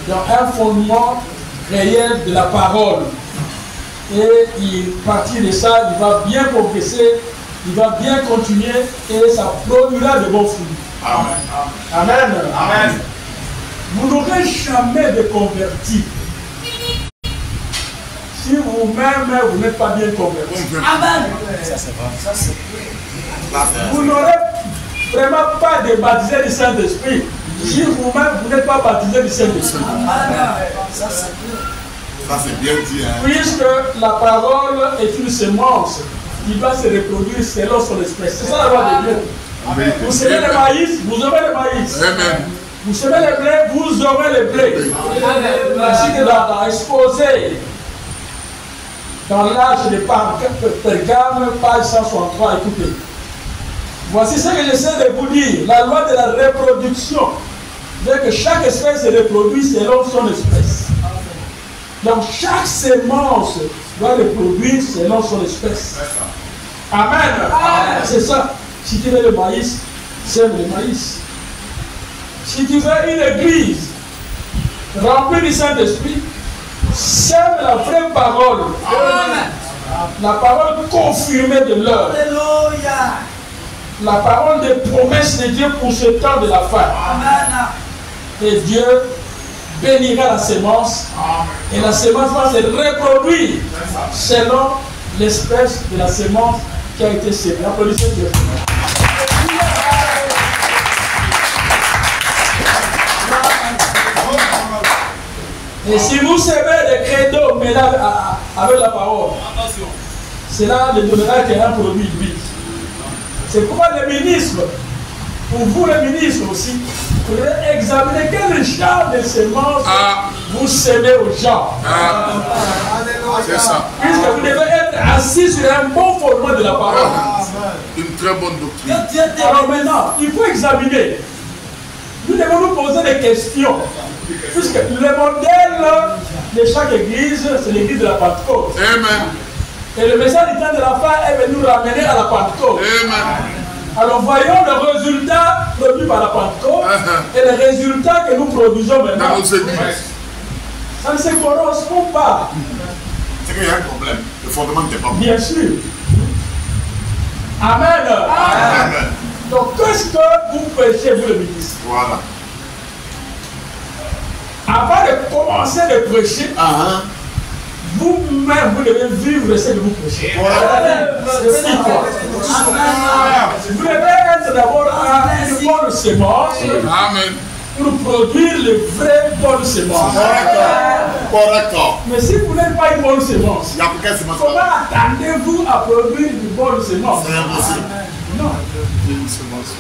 Donc un fondement réel de la parole. Et à partir de ça, il va bien progresser, il va bien continuer et ça produira de bons fruits. Amen. Vous n'aurez jamais de converti si vous-même vous n'êtes pas bien converti. Vous n'aurez vraiment pas de baptisé du Saint-Esprit si vous-même vous n'êtes pas baptisé du Saint-Esprit. Ça c'est bien dit. Puisque la parole est une semence qui va se reproduire selon son espèce. C'est ça la loi de Dieu. Vous semez le maïs, vous aurez le maïs. Vous semez le blé, vous aurez le blé. Ainsi que dans exposé dans l'âge de Pergame, page 163, écoutez. Voici ce que j'essaie de vous dire. La loi de la reproduction veut que chaque espèce se reproduit selon son espèce. Donc chaque sémence doit reproduire selon son espèce. Amen. C'est ça. Si tu veux le maïs, sème le maïs. Si tu veux une église remplie du Saint-Esprit, sème la vraie parole. Amen. La parole confirmée de l'heure. Alléluia. La parole des promesses de Dieu pour ce temps de la fin. Amen. Et Dieu bénira la sémence. Et la sémence va se reproduire selon l'espèce de la sémence qui a été sémée. Applaudissez Dieu. Et si vous semez des credos mêlés avec la parole, cela ne donnera qu'un produit huile. C'est pourquoi les ministres, pour vous les ministres aussi, vous devez examiner quel genre de semences vous semez aux gens. C'est ça. Puisque vous devez être assis sur un bon fondement de la parole. Une très bonne doctrine. Alors maintenant, il faut examiner. Nous devons nous poser des questions. Puisque le modèle de chaque église, c'est l'église de la Pentecôte. Amen. Et le message du temps de la fin est venu nous ramener à la Pentecôte. Amen. Alors voyons le résultat produit par la Pentecôte et les résultats que nous produisons maintenant. Dans nos églises. Ça ne se correspond pas. C'est qu'il y a un problème. Le fondement n'était pas bon. Bien sûr. Amen. Amen. Donc qu'est-ce que vous prêchez, vous le ministre? Voilà. Avant de commencer de prêcher, vous-même, vous devez vivre ce que vous prêchez. C'est si quoi. Vous devez être d'abord une bonne sémence Amen. pour produire les vraies bonnes semences. Correct. Mais si vous n'êtes pas une bonne sémence, Il y a pour quelle semence? comment attendez-vous à produire une bonne sémence? C'est impossible. Non. Une semence.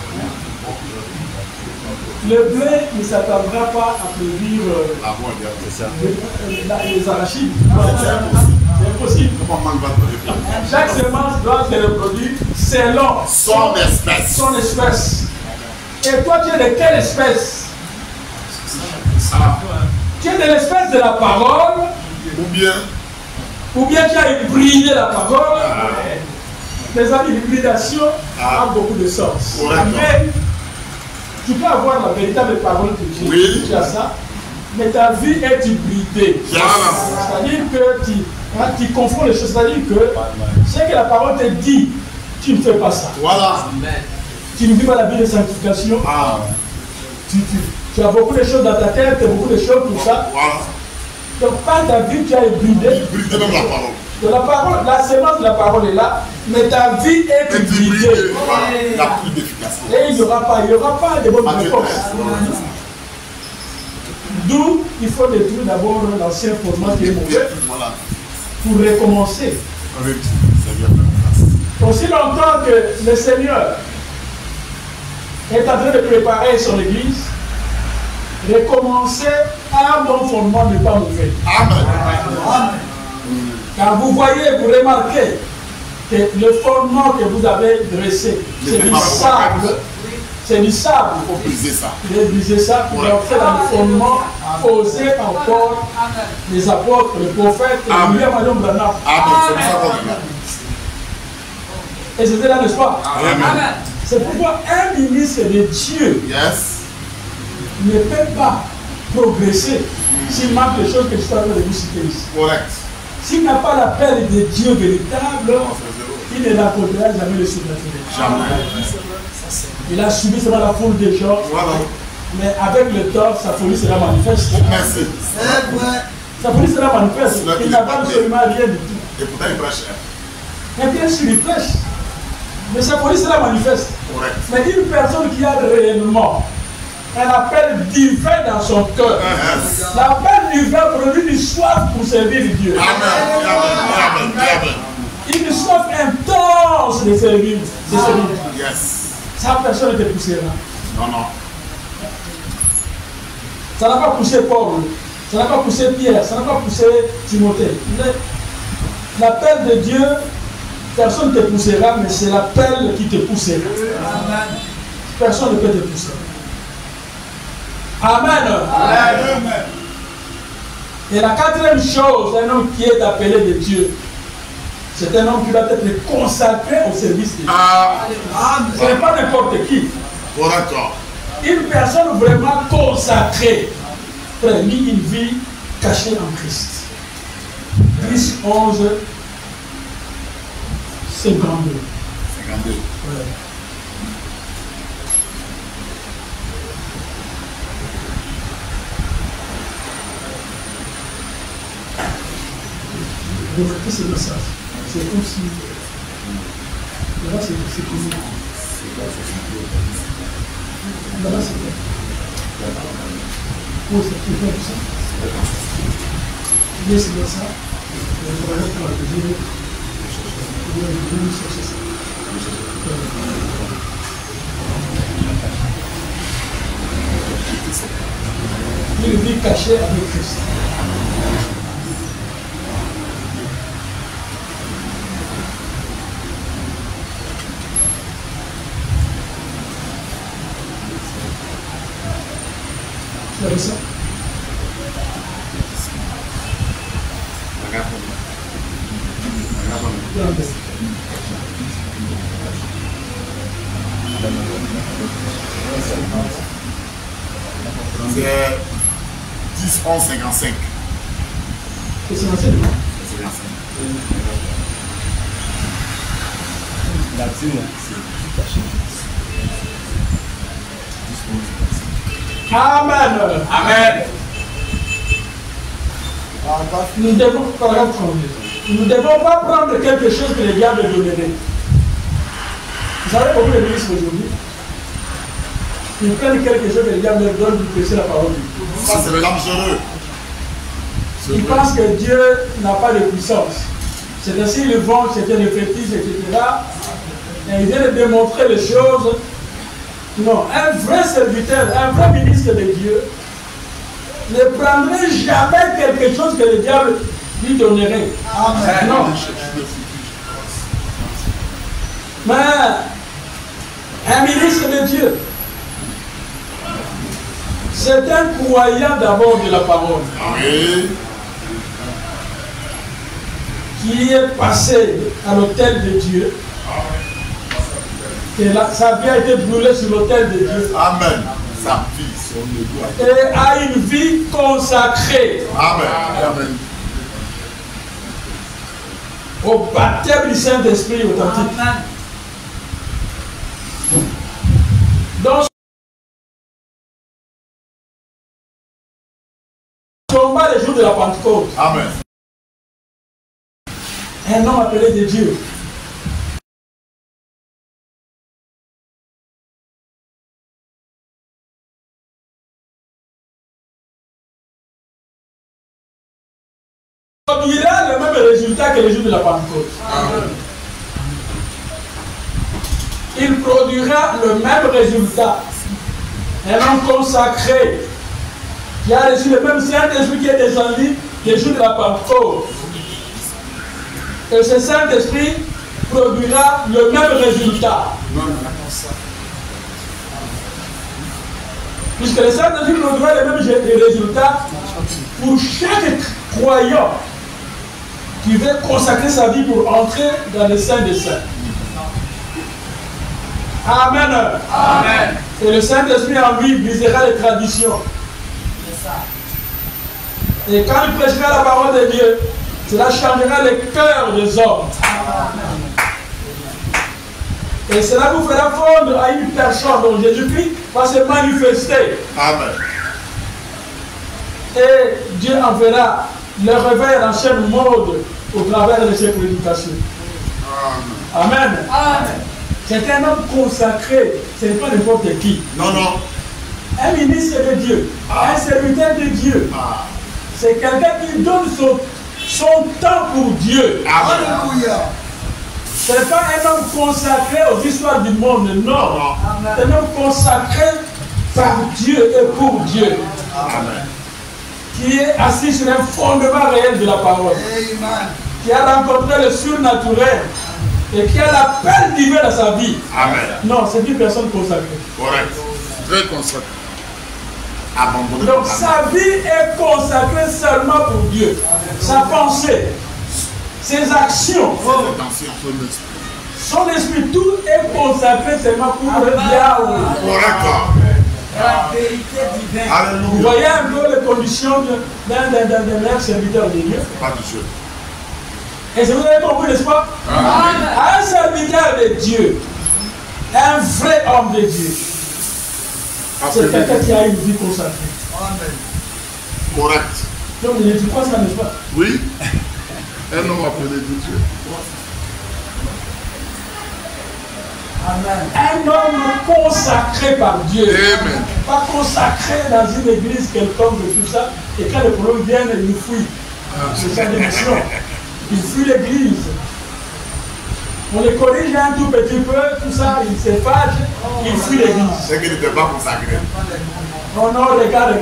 Le blé ne s'attendra pas à produire La voix, c'est ça. les arachides. C'est impossible. Comment manque va te répondre? Chaque semence doit se reproduire selon Son espèce. son espèce. Et toi, tu es de quelle espèce? Tu es de l'espèce de la parole, ou bien tu as hybridé la parole. Les amis, l'hybridation a beaucoup de sens. Mais tu peux avoir la véritable parole de Dieu. Oui. Tu as ça. Mais ta vie est hybridée. C'est-à-dire que tu confonds les choses. C'est-à-dire que ce que la parole te dit, tu ne fais pas ça. Voilà. Tu ne vis pas la vie de sanctification. Tu as beaucoup de choses dans ta tête, beaucoup de choses, tout ça. Voilà. Donc par ta vie, tu as hybridé. Hybridé même la parole. De la parole, la sémence de la parole est là, mais ta vie est hybridée. Il n'y a plus d'efficacité. Et il n'y aura pas de bonne réponse. D'où il faut détruire d'abord l'ancien format qui est mauvais pour recommencer. Aussi longtemps que le Seigneur est en train de préparer son église, recommencer un bon fondement n'est pas mauvais. Amen. Car vous voyez, vous remarquez que le fondement que vous avez dressé, c'est du sable. C'est du sable. Il faut briser ça. Il faut briser ça pour entrer dans le fondement, poser encore les apôtres, les prophètes, et William Marion Branham. C'est ça qu'on regarde. Et c'était là, n'est-ce pas? Amen. C'est pourquoi un ministre de Dieu ne peut pas progresser s'il manque les choses que je suis en train de vous citer ici. Correct. S'il n'a pas l'appel de Dieu véritable, il ne rencontrera jamais le surnaturel. Jamais. Il a subi seulement la foule des gens, mais avec le temps, sa folie sera manifeste. Merci. Sa folie sera manifeste. Il n'a pas absolument rien du tout. Et pourtant, il prêche. Mais bien sûr, il prêche. Mais sa folie sera manifeste. Correct. Mais une personne qui a réellement un appel divin dans son cœur, l'appel divin produit une soif pour servir Dieu. Amen. Une soif intense de servir Dieu. Yes. Sa personne ne te poussera. Non. Ça n'a pas poussé Paul, ça n'a pas poussé Pierre, ça n'a pas poussé Timothée. L'appel de Dieu Personne ne te poussera, mais c'est l'appel qui te poussera. Amen. Personne ne peut te pousser. Amen. Amen. Et la quatrième chose, un homme qui est appelé de Dieu, c'est un homme qui va être consacré au service de Dieu. Amen. Ce n'est pas n'importe qui. Correct. Une personne vraiment consacrée, frère, lit une vie cachée en Christ. 10, 11, 52. 52. Ouais. Remarquez ce message. C'est comme si. Là, c'est connu. Là, c'est quoi? Oui, c'est quoi ça? Oui, c'est bien ça. On va mettre la deuxième. On va chercher ça. Une vie cachée avec Christ. Vous avez ça? C'est 10, 11, 55. C'est l'enseignement. Amen. Amen. Nous ne devons pas prendre. Nous ne devons pas prendre quelque chose que le diable donnerait. Vous savez beaucoup de ministres aujourd'hui, ils prennent quelque chose que le diable leur donne pour prêcher la parole de Dieu. Ça, c'est le dangereux. Ils pensent que Dieu n'a pas de puissance. C'est ainsi qu'ils vont, c'était le fétiche, etc. Et ils viennent démontrer les choses. Non, un vrai serviteur, un vrai ministre de Dieu ne prendrait jamais quelque chose que le diable lui donnerait. Amen. Non. Mais un ministre de Dieu, c'est un croyant d'abord de la parole. Oui. Qui est passé à l'autel de Dieu. Et là, sa vie a été brûlée sur l'autel de Dieu. Amen. Sa vie, son égout. Et a une vie consacrée Amen. Amen. au baptême du Saint-Esprit authentique. Amen. Donc, ce combat les jours de la Pentecôte, Amen. un homme appelé de Dieu, produira le même résultat que les jours de la Pentecôte. Amen. Il produira le même résultat. Un homme consacré qui a reçu le même Saint-Esprit qui est descendu les jours de la Pentecôte. Et ce Saint-Esprit produira le même résultat. Puisque le Saint-Esprit produira le même résultat pour chaque croyant qui veut consacrer sa vie pour entrer dans le Saint des Saints. Amen. Amen. Et le Saint-Esprit en lui brisera les traditions. Et quand il prêchera la parole de Dieu, cela changera les cœurs des hommes. Et cela vous fera fondre à une personne dont Jésus-Christ va se manifester. Amen. Et Dieu enverra le réveil en chaîne mode au travers de ses prédications. Amen. Amen. C'est un homme consacré, ce n'est pas n'importe qui. Non, non. Un ministre de Dieu, un serviteur de Dieu, c'est quelqu'un qui donne son temps pour Dieu. Alléluia. Ce n'est pas un homme consacré aux histoires du monde, non. C'est un homme consacré par Dieu et pour Dieu, Amen. qui est assis sur un fondement réel de la parole, Amen. qui a rencontré le surnaturel et qui a l'appel divin dans sa vie. Amen. Non, c'est une personne consacrée. Correct. Très consacré. Abandonné. Donc sa vie est consacrée seulement pour Dieu. Sa pensée, ses actions, son esprit, tout est consacré seulement pour le Yahweh. Correct. La vérité divine. Vous Alléluia. voyez un peu les conditions d'un meilleur serviteur de Dieu. Pas du Dieu. Et vous avez compris, n'est-ce pas? Un serviteur de Dieu, un vrai homme de Dieu, c'est quelqu'un qui a une vie consacrée. Amen. Correct. Donc, tu crois ça, n'est-ce pas? Oui. Un homme appelé de Dieu. Amen. Un homme consacré par Dieu. Amen. Pas consacré dans une église quelconque et tout ça. Et quand le problème vient, il fuit. C'est sa démission. Il fuit l'église. On les corrige un tout petit peu, tout ça, il se fâche, il fuit l'église. C'est qu'il n'était pas consacré. Oh non, regarde. Il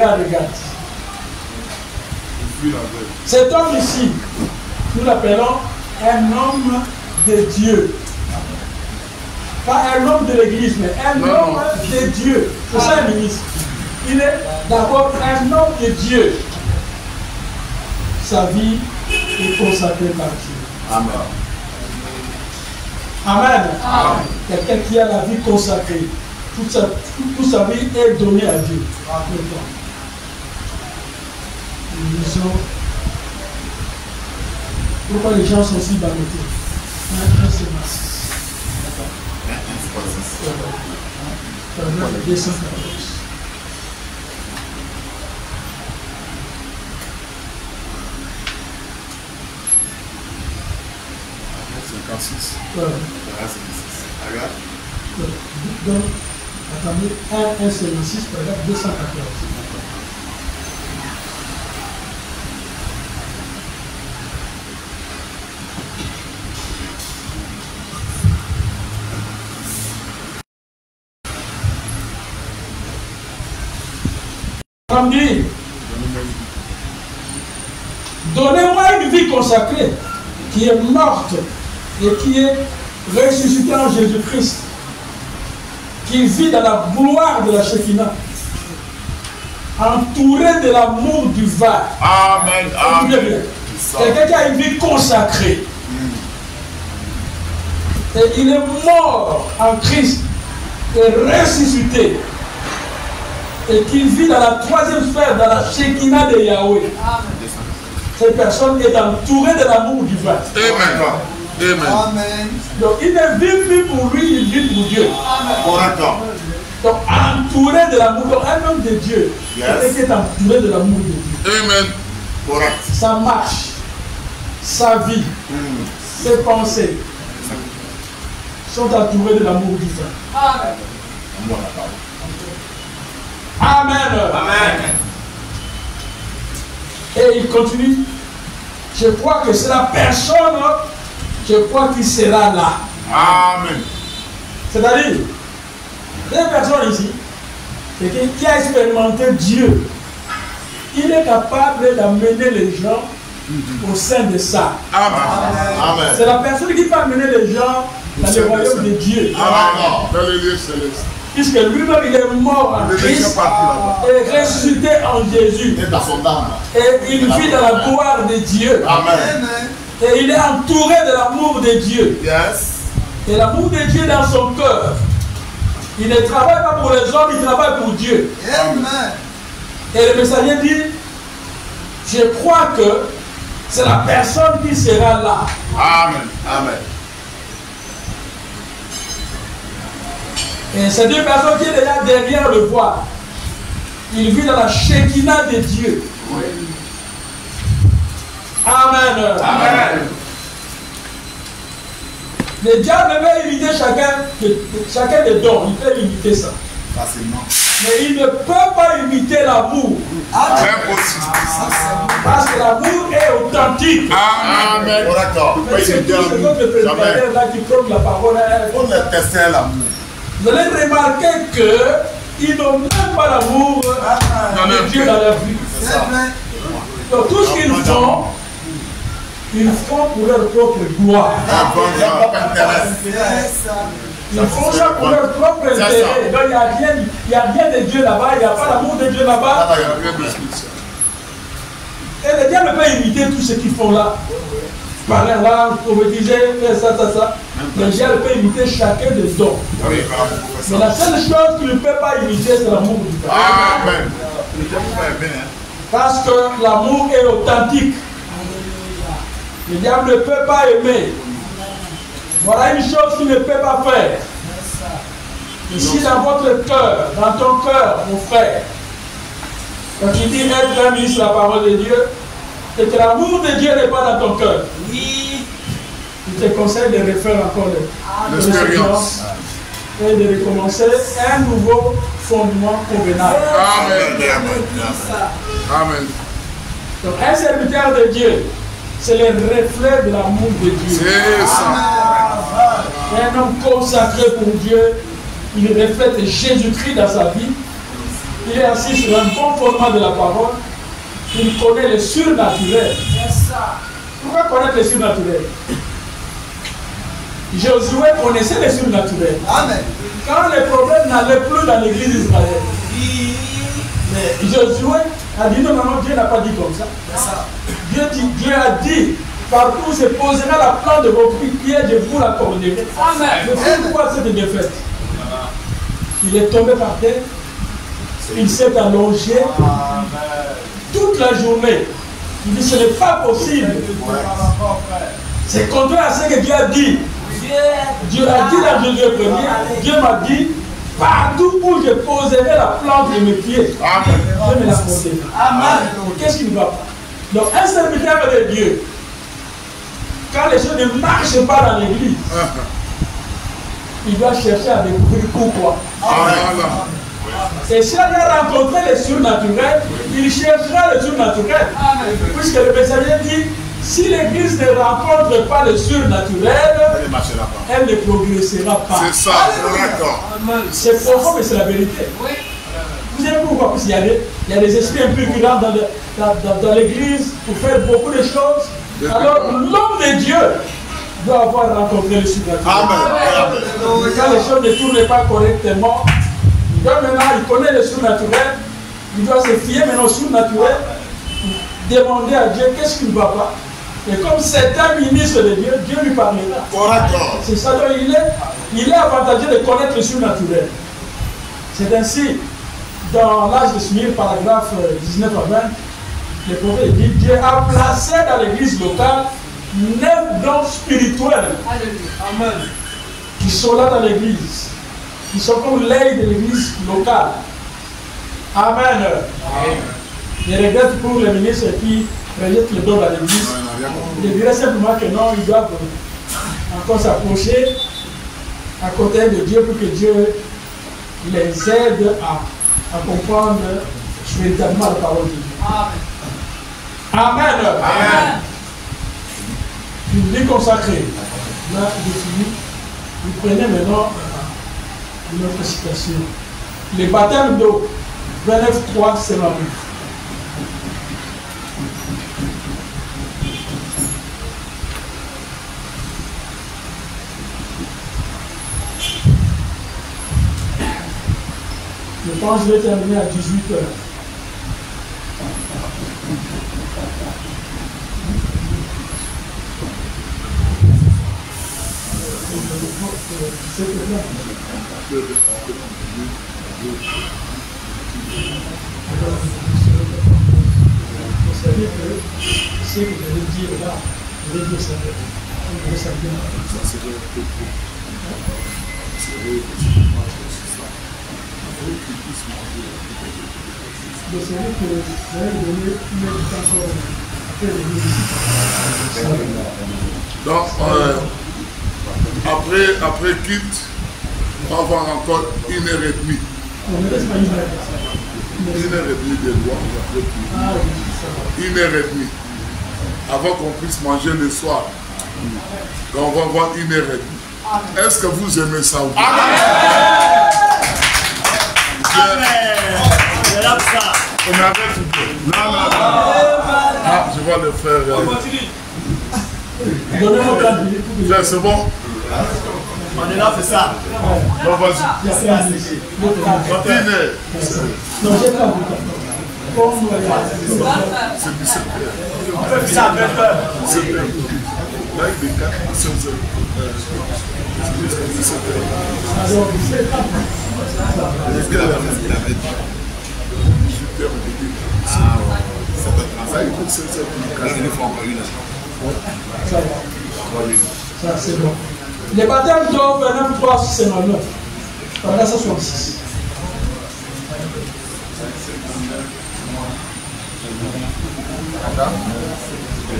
fuit la veille. Cet homme ici, nous l'appelons un homme de Dieu. Pas un homme de l'église, mais un homme de Dieu. C'est ça le ministre. Il est d'abord un homme de Dieu. Sa vie est consacrée par Dieu. Amen. Amen. Quelqu'un qui a la vie consacrée. Toute sa vie est donnée à Dieu. Nous disons, pourquoi les gens sont si ballottés? C'est massif. 214. Regarde. Donc, attendez, 1 c'est 6, paragraphe 214. Comme dit, donnez-moi une vie consacrée qui est morte et qui est ressuscitée en Jésus-Christ, qui vit dans la gloire de la Shekinah, entouré de l'amour du vin. Amen. Amen. Quelqu'un qui a une vie consacrée. Et il est mort en Christ et ressuscité. Et qu'il vit dans la troisième sphère, dans la Shekinah de Yahweh. Cette personne est entourée de l'amour du vin. Amen. Amen. Donc il ne vit plus pour lui, il vit pour Dieu. Correct. Donc entouré de l'amour, donc un homme de Dieu, quelqu'un qui est entouré de l'amour de Dieu. Amen. Correct. Sa marche, sa vie, ses pensées sont entourées de l'amour du vin. Amen. Amen. Et il continue. Je crois que c'est la personne, je crois qu'il sera là. Amen. C'est-à-dire, une personne ici, quelqu'un qui a expérimenté Dieu, il est capable d'amener les gens au sein de ça. Amen. C'est la personne qui peut amener les gens dans le royaume de Dieu. Amen. Dans les lieux célestes. Puisque lui-même il est mort en Christ et ressuscité en Jésus. Et dans son âme. Et il vit dans la gloire de Dieu. Amen. Et il est entouré de l'amour de Dieu. Yes. Et l'amour de Dieu dans son cœur. Il ne travaille pas pour les hommes, il travaille pour Dieu. Amen. Et le messager dit, je crois que c'est la personne qui sera là. Amen. Amen. Et c'est deux personnes qui est déjà derrière le voile. Il vit dans la Shekinah de Dieu. Amen. Amen. Le diable veut imiter chacun des dons. Il peut imiter ça. Facilement. Mais il ne peut pas imiter l'amour. Impossible. Parce que l'amour est authentique. Amen. D'accord. Mais c'est tout ce notre prédicateur là qui prône la parole. On a testé l'amour. Vous allez remarquer qu'ils n'ont même pas l'amour de Dieu dans leur vie. C'est vrai. Donc tout ce qu'ils font, ils font pour leur propre gloire. Ils font ça pour leur propre intérêt. Donc il n'y a rien de Dieu là-bas, il n'y a pas l'amour de Dieu là-bas. Et le diable peut imiter tout ce qu'ils font là. Parler là, prophétiser, faire ça, ça, ça. Le diable peut imiter chacun des dons. Mais la seule chose qu'il ne peut pas imiter, c'est l'amour du Père. Amen. Parce que l'amour est authentique. Le diable ne peut pas aimer. Voilà une chose qu'il ne peut pas faire. Ici dans votre cœur, dans ton cœur, mon frère, quand il dit être un ministre de la parole de Dieu, et que l'amour de Dieu n'est pas dans ton cœur, Oui. il te conseille de refaire encore l'expérience et de recommencer un nouveau fondement convenable. Amen. Amen. Donc un serviteur de Dieu, c'est le reflet de l'amour de Dieu. C'est ça. Un homme consacré pour Dieu, il reflète Jésus-Christ dans sa vie. Il est assis sur un bon fondement de la parole. Il connaît le surnaturel. Pourquoi connaître le surnaturel? Josué connaissait le surnaturel. Amen. Quand les problèmes n'allaient plus dans l'église d'Israël, mais Josué a dit non, non, Dieu n'a pas dit comme ça. Dieu a dit, partout se posera la plante de vos pieds, je vous l'accorderai. Mais pourquoi cette défaite? Il est tombé par terre, il s'est allongé toute la journée. Il dit ce n'est pas possible. C'est contraire à ce que Dieu a dit. Dieu a dit dans Josué 1er, Dieu m'a dit, partout où je poserai la plante de mes pieds, je me la poserai. Qu'est-ce qui ne va pas? Donc un serviteur de Dieu, quand les choses ne marchent pas dans l'église, il doit chercher à découvrir pourquoi. Et s'il a rencontré le surnaturel, il cherchera le surnaturel. Puisque le messager dit, si l'église ne rencontre pas le surnaturel, elle ne progressera pas. C'est ça, c'est d'accord. C'est profond, mais c'est la vérité. Vous savez pourquoi? Parce qu'il y a des esprits un peu qui rentrent dans l'église pour faire beaucoup de choses. Alors l'homme de Dieu doit avoir rencontré le surnaturel. Quand les choses ne tournent pas correctement, donc maintenant il connaît le surnaturel, il doit se fier maintenant au surnaturel, demander à Dieu qu'est-ce qui ne va pas. Et comme c'est un ministre de Dieu, Dieu lui parlera. C'est ça, donc il est avantageux de connaître le surnaturel. C'est ainsi, dans l'âge de Smyrne, paragraphe 19 à 20, le prophète dit, Dieu a placé dans l'église locale 9 dons spirituels qui sont là dans l'église, qui sont comme l'aide de l'église locale. Amen. Je regrette pour les ministres qui rejettent le don dans l'église. Je dirais simplement que non, ils doivent encore s'approcher à côté de Dieu pour que Dieu les aide à comprendre véritablement la parole de Dieu. Amen. Amen. Une vie consacrée. Là, je finis. Vous prenez maintenant une autre citation. Le baptême d'eau, 29.3, c'est la vie. Je pense que je vais terminer à 18 heures. Vous savez que ce que je vais dire là, je vais dire ça. Vous savez que vous allez donner une minute encore après les visites. Donc, après culte, on va avoir encore 1h30. On ne laisse pas une heure. 1h30 de loi, après 1h30. Avant qu'on puisse manger le soir. Donc, on va avoir 1h30. Est-ce que vous aimez ça ou pas? On arrête tout. Non. Ah, je vais le faire. Donnez-moi 30 minutes. C'est bon. On est là, c'est ça. Non, vas-y. Continue. Non, j'ai pas vu. C'est 17 heures. On peut faire ça à 20 heures. C'est bien. Là, il est 4 à 16 heures. C'est 17 heures. Alors, Est-ce que la personne qui l'avait dit 18 heures au début. Ça, il faut 16 heures. Il faut encore une heure. ça va. Ça, c'est bon. Les baptêmes d'eau, 29, 359. Paragraphe 166.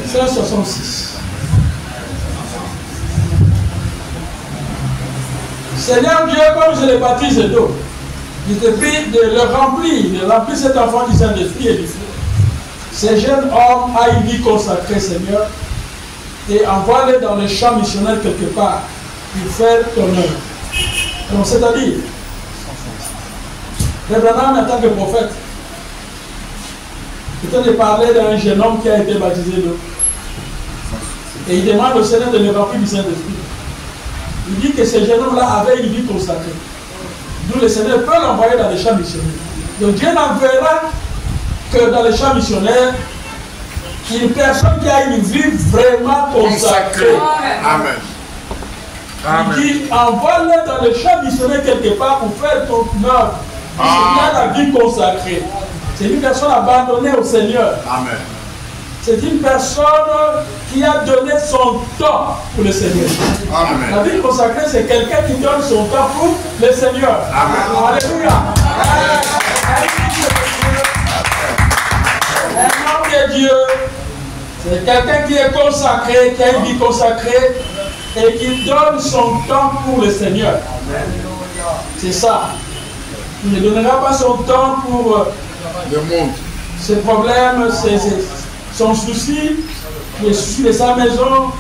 C'est 166. Seigneur Dieu, comme je les baptise d'eau, je te prie de le remplir cet enfant du Saint-Esprit et du feu. Ces jeunes hommes à une vie consacrée, Seigneur, et envoie-les dans les champs missionnaires quelque part pour faire ton œuvre. Donc, c'est-à-dire, Abraham en tant que prophète, il de parler d'un jeune homme qui a été baptisé d'eau. Et il demande au Seigneur de le remplir du Saint-Esprit. Il dit que ce jeune homme-là avait une vie consacrée. D'où le Seigneur peut l'envoyer dans les champs missionnaires. Donc Dieu n'enverra que dans les champs missionnaires une personne qui a une vie vraiment consacrée. Amen. Il dit, envoie-le dans les champs missionnaires quelque part pour faire ton œuvre. Il a la vie consacrée. C'est une personne abandonnée au Seigneur. Amen. C'est une personne qui a donné son temps pour le Seigneur. Amen. La vie consacrée, c'est quelqu'un qui donne son temps pour le Seigneur. Amen. Alléluia. Un homme de Dieu, c'est quelqu'un qui est consacré, qui a une vie consacrée et qui donne son temps pour le Seigneur. C'est ça. Il ne donnera pas son temps pour le monde, ses problèmes, son souci, les soucis de sa maison,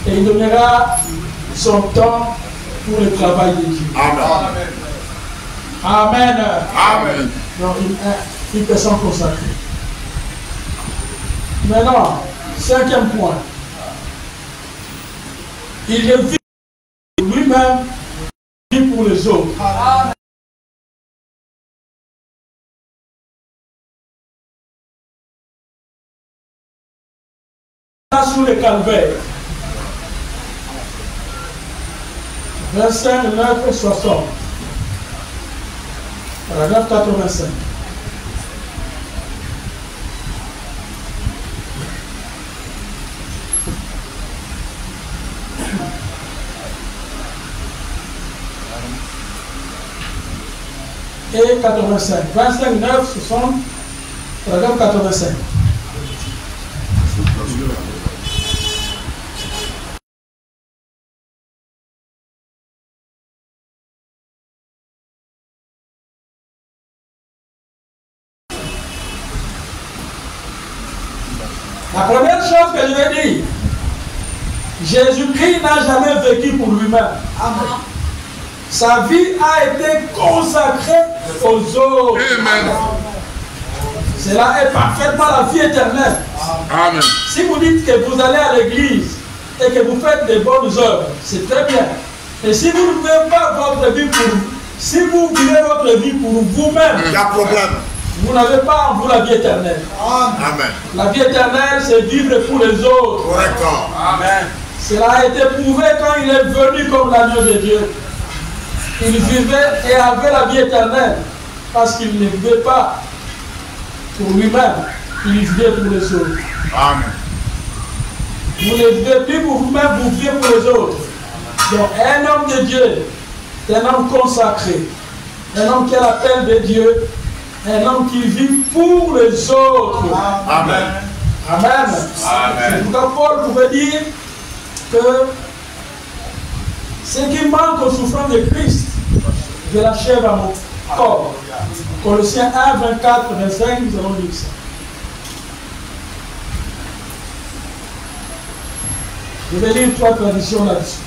et il donnera son temps pour le travail de Dieu. Amen. Amen. Amen. Donc, une personne consacrée. Maintenant, 5e point. Il est vu lui-même, vit pour les autres. Amen. Sous le calvaire. Verset 9 et 60. Paragraphe 85. Et 85. 25, 9, 60. Paragraphe 85. La première chose que je vais dire, Jésus-Christ n'a jamais vécu pour lui-même. Sa vie a été consacrée aux autres. Amen. Cela est parfaitement la vie éternelle. Amen. Si vous dites que vous allez à l'église et que vous faites des bonnes œuvres, c'est très bien. Et si vous ne vivez pas votre vie pour vous, si vous vivez votre vie pour vous-même, Il y a problème. vous n'avez pas en vous la vie éternelle. Amen. La vie éternelle, c'est vivre pour les autres. Correctement. Amen. Cela a été prouvé quand il est venu comme l'agneau de Dieu. Il vivait et avait la vie éternelle parce qu'il ne vivait pas pour lui-même, il vivait pour les autres. Amen. Vous ne vivez plus pour vous-même, vous vivez pour les autres. Donc un homme de Dieu, c'est un homme consacré, un homme qui a l'appel de Dieu, un homme qui vit pour les autres. Amen. Amen. C'est pourquoi Paul pouvait dire que ce qui manque aux souffrances de Christ, je l'achève à mon corps. Colossiens 1, 24, 25, nous allons lire ça. Je vais lire 3 traditions là-dessus.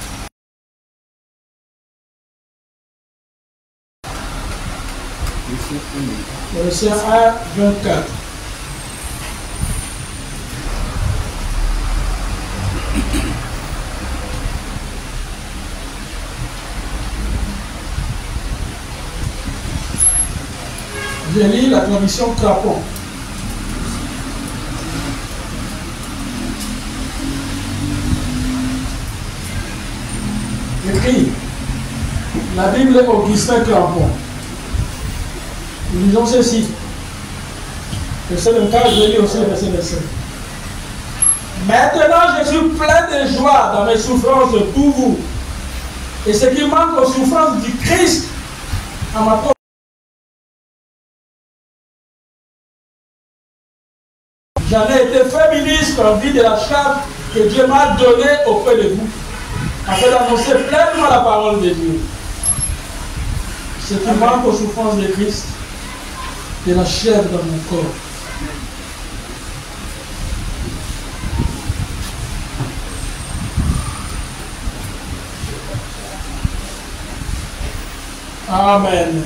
Colossiens 1, 24. Je vais lire la traduction Crapon. Écrit, la Bible Augustin Crampon. Nous lisons ceci. Verset 24, je lis aussi le verset 27. Maintenant, je suis plein de joie dans mes souffrances pour vous. Et ce qui manque aux souffrances du Christ à ma part. J'en ai été fait ministre en vue de la charge que Dieu m'a donnée auprès de vous, afin d'annoncer pleinement la parole de Dieu. Ce qui manque aux souffrances de Christ, de la chair dans mon corps. Amen.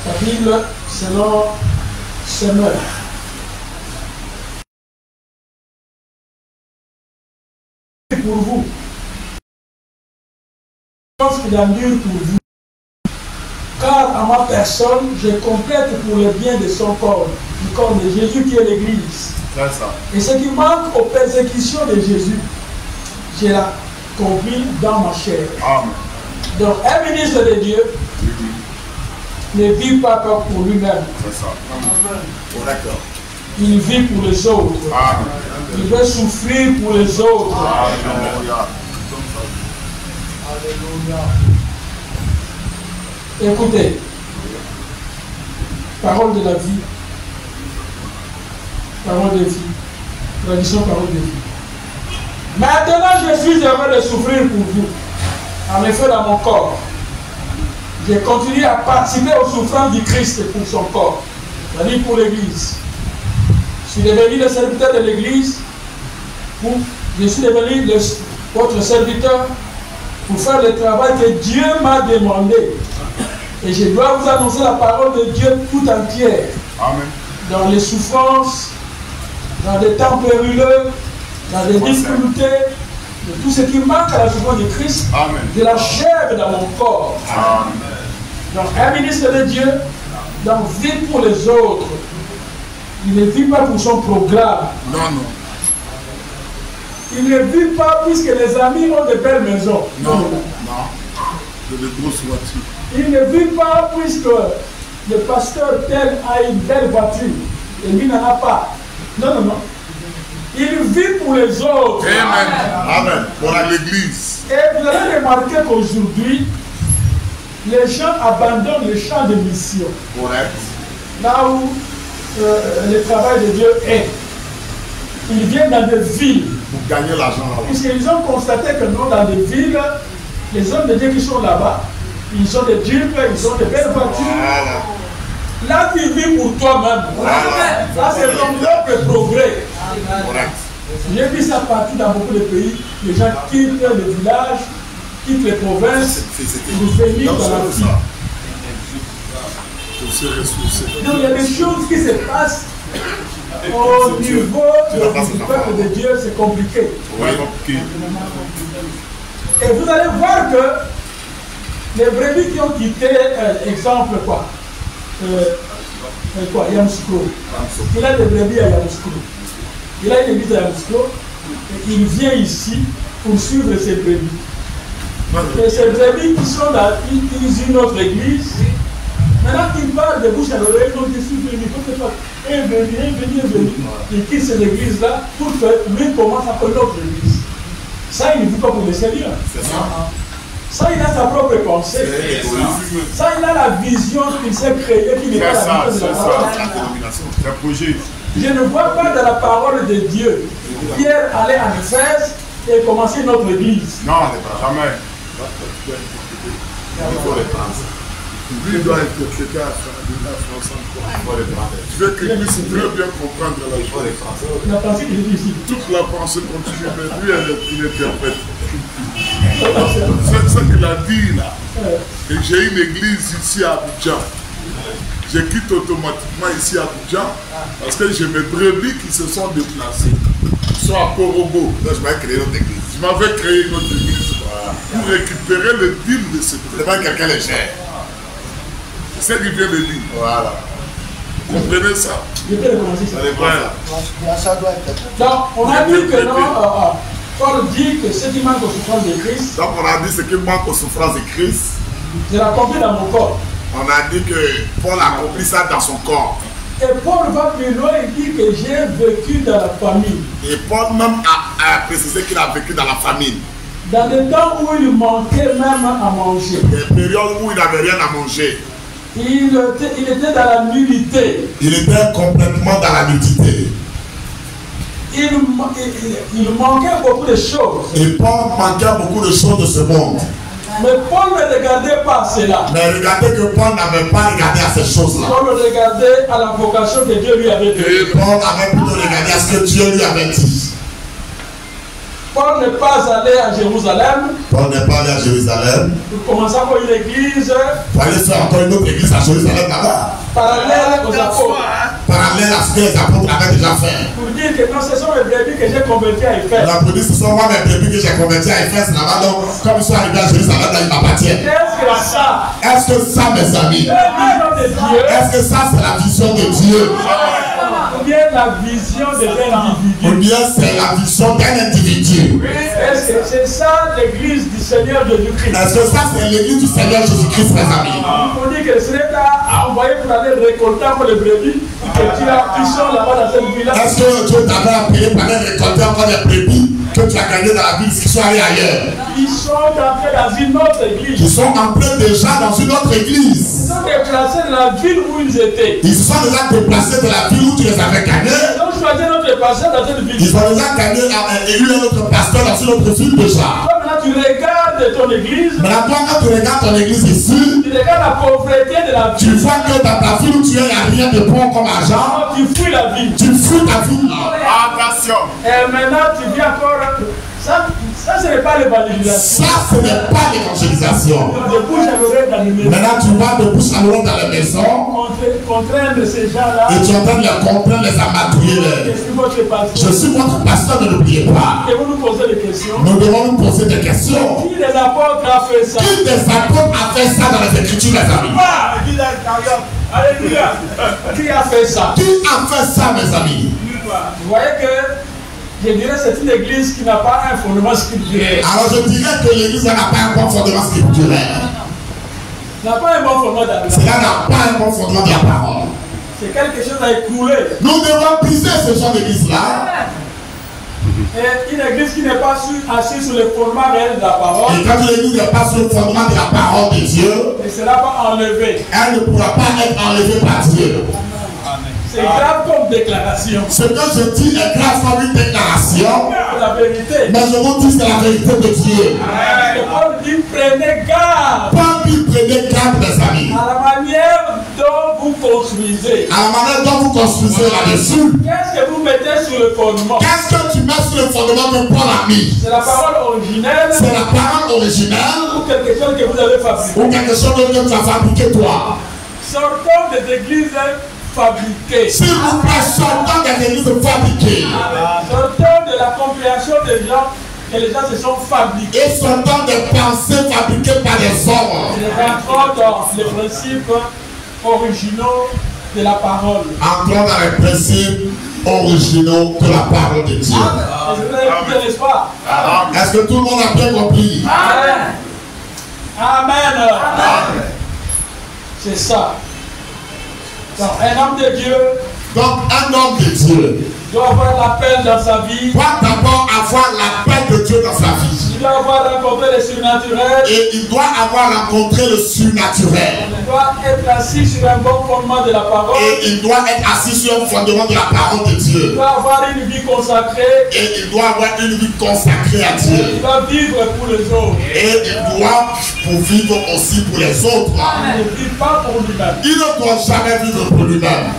La Bible selon Semeur. Pour vous. Je pense qu'il a mieux pour vous. Car à ma personne, je complète pour le bien de son corps, du corps de Jésus qui est l'Église. Et ce qui manque aux persécutions de Jésus, je l'accomplis dans ma chair. Amen. Donc un ministre de Dieu ne vit pas pour lui-même. C'est ça. D'accord. Il vit pour les autres. Amen. Il veut souffrir pour les autres. Alléluia. Alléluia. Écoutez, parole de la vie, parole de vie, tradition, parole de vie. Maintenant, je suis heureux de souffrir pour vous. En effet, dans mon corps, j'ai continué à participer aux souffrances du Christ pour son corps, c'est-à-dire pour l'Église. Je suis devenu le serviteur de l'Église, je suis devenu votre serviteur pour faire le travail que Dieu m'a demandé. Et je dois vous annoncer la parole de Dieu tout entière. Amen. Dans les souffrances, dans les temps périlleux, dans les difficultés, de tout ce qui manque à la souffrance de Christ, Amen. de la chair dans mon corps. Amen. Donc un ministre de Dieu, donc vit pour les autres. Il ne vit pas pour son programme. Non, non. Il ne vit pas puisque les amis ont de belles maisons. Non, non. De les grosses voitures. Il ne vit pas puisque le pasteur tel a une belle voiture et lui n'en a pas. Non, non, non. Il vit pour les autres. Amen. Amen. Pour l'église. Et vous allez remarquer qu'aujourd'hui, les gens abandonnent le champ de mission. Correct. Là où le travail de Dieu est. Ils viennent dans des villes. Pour gagner l'argent là-bas. Puisqu'ils ont constaté que non, dans des villes, les hommes de Dieu qui sont là-bas, ils ont des jeeps, ils ont des belles voitures. Voilà. Là, tu vis pour toi-même. Voilà. Là, c'est ton propre progrès. Correct. J'ai vu ça partout dans beaucoup de pays. Les gens quittent le village, quittent les provinces pour venir dans la ville. Pour se ressourcer. Donc, il y a des choses qui se passent au niveau du peuple de Dieu, c'est compliqué. Oui. Et vous allez voir que les brebis qui ont quitté, exemple quoi, Yamoussoukro. Il a des brebis à Yamoussoukro. Il a une église à Yamoussoukro et il vient ici pour suivre ses brebis. Et ces brebis qui sont là, ils une autre église. Maintenant qu'il parle de bouche à l'oreille, donc je suis venu, il faut que toi, est venu. Il quitte cette église-là pour que lui commence à faire l'autre église. Ça, il ne vit pas pour le Seigneur. C'est ça. Ça, il a sa propre pensée. Ça, il a la vision qu'il s'est créée, qui n'est pas la vision de la parole. C'est un projet. Je ne vois pas dans la parole de Dieu Pierre aller en Éphèse et commencer notre église. Non, jamais. Il faut les prendre. Lui doit interpréter à France. Je veux qu'il puisse très bien comprendre la chose. La pensée qu'il dit ici. Toute la pensée continue, mais lui, il interprète. C'est ce qu'il a dit là. Et j'ai une église ici à Abidjan. je quitte automatiquement ici à Abidjan parce que j'ai mes brebis qui se sont déplacés. Ils sont à Korogo. Donc je m'avais créé notre église. Je m'avais créé une autre église pour récupérer le deal de ce brebis. C'est pas quelqu'un les gère. C'est ce qu'il vient de dire. Voilà. Vous comprenez ça? Je peux recommencer ça. Ça dépend ça. Ça doit être. Donc, on a dit que non, Paul dit que ce qui manque aux souffrances de Christ, Donc on a dit ce qui manque aux souffrances de Christ. je l'accomplis dans mon corps. On a dit que Paul a accompli ça dans son corps. Et Paul va plus loin, il dit que j'ai vécu dans la famille. Et Paul même a précisé qu'il a vécu dans la famine. Dans des temps où il manquait même à manger. Des périodes où il n'avait rien à manger. Il était dans la nullité. Il était complètement dans la nudité. Il manquait beaucoup de choses. Et Paul manquait beaucoup de choses de ce monde. Mais Paul ne regardait pas à cela. Mais regardez que Paul n'avait pas regardé à ces choses-là. Paul regardait à la vocation que Dieu lui avait donnée. Et Paul avait plutôt regardé à ce que Dieu lui avait dit. Paul n'est pas allé à Jérusalem. Paul n'est pas allé à Jérusalem. Il commençait à faire une église Il fallait faire encore une autre église à Jérusalem là-bas. parallèle aux apôtres. Parallèle à ce que les apôtres avaient déjà fait. Pour dire que non, ce sont les brebis que j'ai convertis à Éphèse. On a dit, ce sont moi mes brebis que j'ai convertis à Éphèse là-bas. Donc, comme ils sont arrivés à Jérusalem, là, ils m'appartiennent. Qu'est-ce que ça? Est-ce que ça, mes amis, La vision de Dieu. est-ce que ça, c'est la vision de Dieu? Ou bien la vision de l'individu. Ou bien c'est la vision d'un individu? Est-ce que c'est ça l'église du Seigneur Jésus-Christ? Est-ce que ça, c'est l'église du Seigneur Jésus-Christ, mes amis? On dit que ce n'est pas envoyé pour aller récolter pour les brebis, que ils sont là-bas dans cette ville-là. Est-ce que Dieu t'avait appelé pour aller récolter encore des brebis que tu as gagné dans la ville qui sont allés ailleurs? Ils sont entrés dans une autre église. Ils sont entrés déjà dans une autre Ils église. sont déplacés de la ville où ils étaient. Ils se sont déjà déplacés de la ville où tu les avais gagnés. Ils ont choisi notre pasteur dans cette ville. Ils ont déjà gagné et eu un autre pasteur dans une autre ville déjà. Comme là, tu regardes ton église, Maintenant, toi, quand tu regardes ton église ici, tu regardes la pauvreté de la tu ville. vois que dans ta ville où tu es, il n'y a rien de bon comme argent. Tu fuis la ville. Tu fuis ta ville. Attention. Et maintenant, tu dis encore, ça ce n'est pas l'évangélisation. Ça, ce n'est pas l'évangélisation. De bouche à l'oreille dans les maisons. Maintenant, tu vas de bouche à l'oreille dans les maisons Contraindre ces gens-là. et tu es en train de les comprendre, les amatouiller. Je suis votre pasteur. Je suis votre pasteur, ne l'oubliez pas. Et vous nous posez des questions. Nous devons nous poser des questions. Qui des apôtres a fait ça? Qui des apôtres a fait ça dans les Écritures, les amis? Alléluia. Qui a fait ça? Qui a fait ça, mes amis? Vous voyez que, je dirais, c'est une église qui n'a pas un fondement scripturel. Alors, je dirais que l'église n'a pas un bon fondement scripturel. N'a pas un bon fondement d'âme. Cela n'a pas un bon fondement de la parole. C'est quelque chose à écrouler. Nous devons briser ce genre d'église-là. Et une église qui n'est pas assise sur le fondement réel de la parole, Et quand l'église n'est pas sur le fondement de la parole de Dieu, ne sera pas enlevée. elle ne pourra pas être enlevée par Dieu. C'est grave comme déclaration. Ce que je dis est grave comme une déclaration, C'est la vérité. mais je vous dis c'est la vérité de Dieu. Et Paul dit prenez garde Pas plus prenez garde, mes amis, à la manière dont vous construisez. à la manière dont vous construisez là-dessus. Qu'est-ce que vous mettez sur le fondement? Qu'est-ce que tu mets sur le fondement que Paul a mis? C'est la parole originelle C'est la parole originale ou quelque chose que vous avez fabriqué? ou quelque chose que tu as fabriqué toi? Sortons des églises fabriquées. S'il vous plaît, sortons des églises fabriquées. Sortons de la compréhension des gens que les gens se sont fabriqués. Et sortons des pensées fabriquées par les hommes. Et rentrons dans les principes originaux de la parole. Entrons dans les principes originaux de la parole de Dieu. Et je voudrais écouter, n'est-ce pas? Est-ce que tout le monde a bien compris? Amen. Amen. C'est ça. Donc, un homme de Dieu Donc, un homme de Dieu doit avoir l'appel dans sa vie. doit d'abord avoir l'appel de Dieu dans sa vie. Il doit avoir rencontré le surnaturel. Et il doit avoir rencontré le surnaturel. Il doit être assis sur un bon fondement de la parole. Et il doit être assis sur un fondement de la parole de Il Dieu. doit avoir une vie consacrée. Et il doit avoir une vie consacrée à Il Dieu. doit vivre pour les autres. Et il doit pour vivre aussi pour les autres. Il ne vit pas pour lui-même. Il ne doit jamais vivre pour lui-même.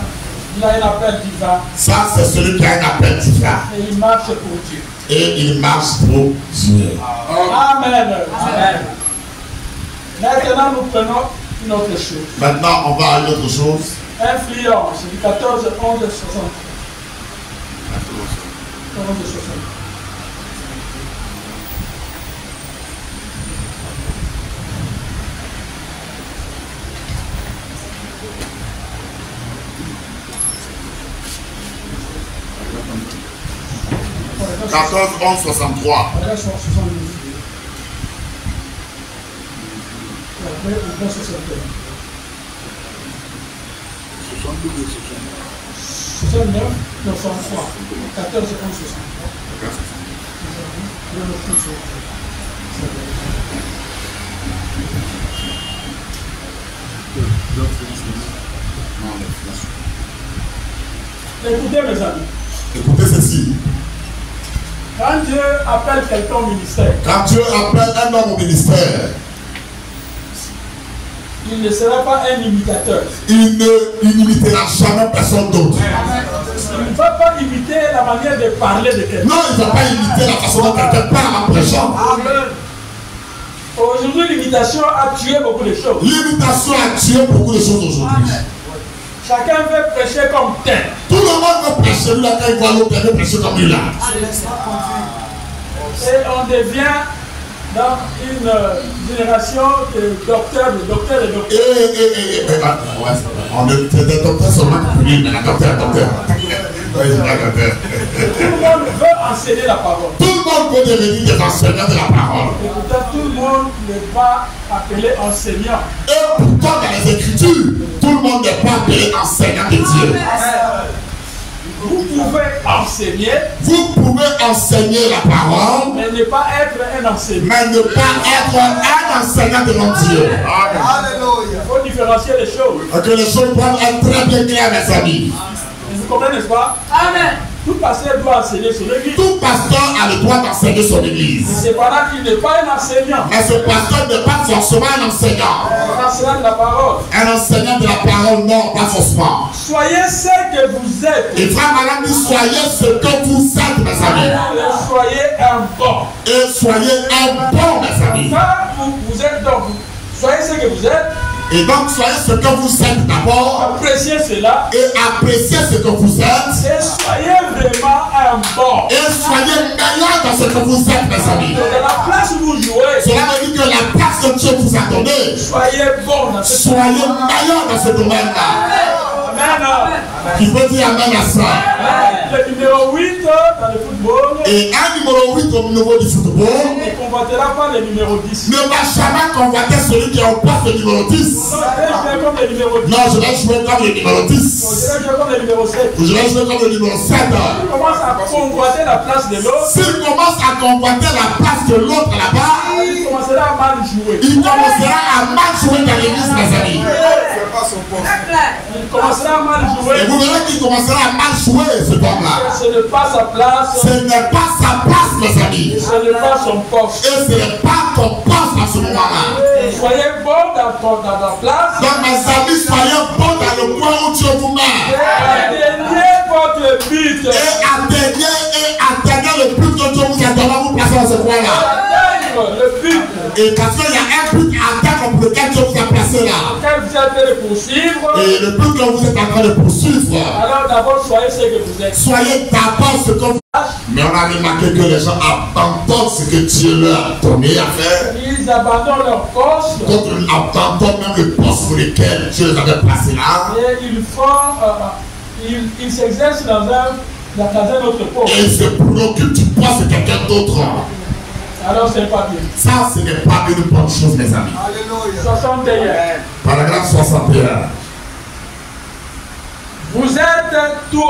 Il a un appel divin. Ça, c'est celui qui a un appel divin. Et il marche pour Dieu. Et il marche pour Dieu. Amen. Amen. Maintenant, nous prenons Une autre chose. Maintenant, on va à une autre chose. Influence, du 14, 11, 60. 11, 60. « 14, 11, 63 ». Écoutez mes amis. Écoutez ceci. Quand Dieu appelle quelqu'un au ministère, Quand Dieu appelle un homme au ministère, il ne sera pas un imitateur. il n'imitera jamais personne d'autre. Il ne va pas imiter la manière de parler de quelqu'un. Non, il ne va pas imiter la façon dont quelqu'un parle en prêchant. Aujourd'hui, l'imitation a tué beaucoup de choses. L'imitation a tué beaucoup de choses aujourd'hui. Chacun veut prêcher comme tel. Tout le monde veut prêcher, lui, là, quand il voit l'autre, il veut prêcher comme lui là. Et on devient dans une génération de docteurs. On est des docteurs seulement pour lui, mais la docteur. Oui, c'est la docteur. Tout le monde veut enseigner la parole. Tout le monde veut devenir des enseignants de la parole. Et pourtant, tout le monde n'est pas appelé enseignant. Et pourtant, dans les Écritures, tout le monde n'est pas appelé enseignant de Dieu. Vous pouvez enseigner, Vous pouvez enseigner la parole, mais ne pas être un enseignant. mais ne pas être un enseignant devant Dieu. Il faut différencier les choses. Que les choses doivent être très bien claires, mes amis. Vous comprenez, n'est-ce pas? Amen. Tout pasteur doit enseigner son église. Tout pasteur a le droit d'enseigner son église. C'est pendant qu'il n'est pas un enseignant. Mais ce pasteur n'est pas forcément un enseignant. Un enseignant de la parole. Un enseignant de la parole, non, pas forcément. Soyez ce que vous êtes. Et frère, madame, dit soyez ce que vous êtes, mes amis. Et soyez un bon. Et soyez un bon, mes amis. Quand vous êtes donc, soyez ce que vous êtes. Et donc, soyez ce que vous êtes d'abord. Appréciez cela. Et appréciez ce que vous êtes. Et soyez vraiment un bon. Et soyez meilleur dans ce que vous êtes, mes amis. Dans la place où vous jouez, Cela veut dire que la place que Dieu vous a donnée, soyez bon dans ce soyez meilleur dans ce domaine-là. Amen. Qui veut dire amen à ça. Le numéro 8 dans le football Et un numéro 8 au niveau du football ne combattira pas le numéro 10. ne va jamais convoiter celui qui est au poste de numéro 10. Non, je vais jouer comme le numéro 10. Non, je vais jouer comme le numéro 10. Je vais jouer comme le numéro 7. Je vais jouer comme le numéro 7. Il commence à convoiter la place de l'autre. S'il commence à convoiter la place de l'autre là-bas, Il commencera à mal jouer. il commencera à mal jouer dans l'église, mes amis. Il commencera à mal Et jouer. vous verrez qu'il commencera à mal jouer, cet homme-là. Ce n'est pas sa place. Ce n'est pas sa place, mes amis. Ce n'est pas son poste. Et ce n'est pas ton poste à ce moment-là. Soyez bon dans ta place. Donc, mes amis, soyez bons dans le coin où Dieu vous met. Atteignez votre but. Et atteignez le but que Dieu vous a donné à vous placer dans ce coin-là. Atteindre le but. Et parce qu'il y a un but à atteindre pour lequel Dieu vous a placé là. Quand vous êtes en train de poursuivre, Et le but que vous êtes en train de poursuivre, alors d'abord soyez ce que vous êtes. soyez d'abord ce que vous êtes. Mais on a remarqué que les gens abandonnent ce que Dieu leur a donné à faire. Ils abandonnent leur poste D'autres abandonnent même le poste pour lequel Dieu les avait placés là. et ils s'exercent dans un autre poste. Et ils se préoccupent du poste de quelqu'un d'autre. Alors c'est pas bien. Ça, ce n'est pas une bonne chose, mes amis. 61. Paragraphe 61. Vous êtes tout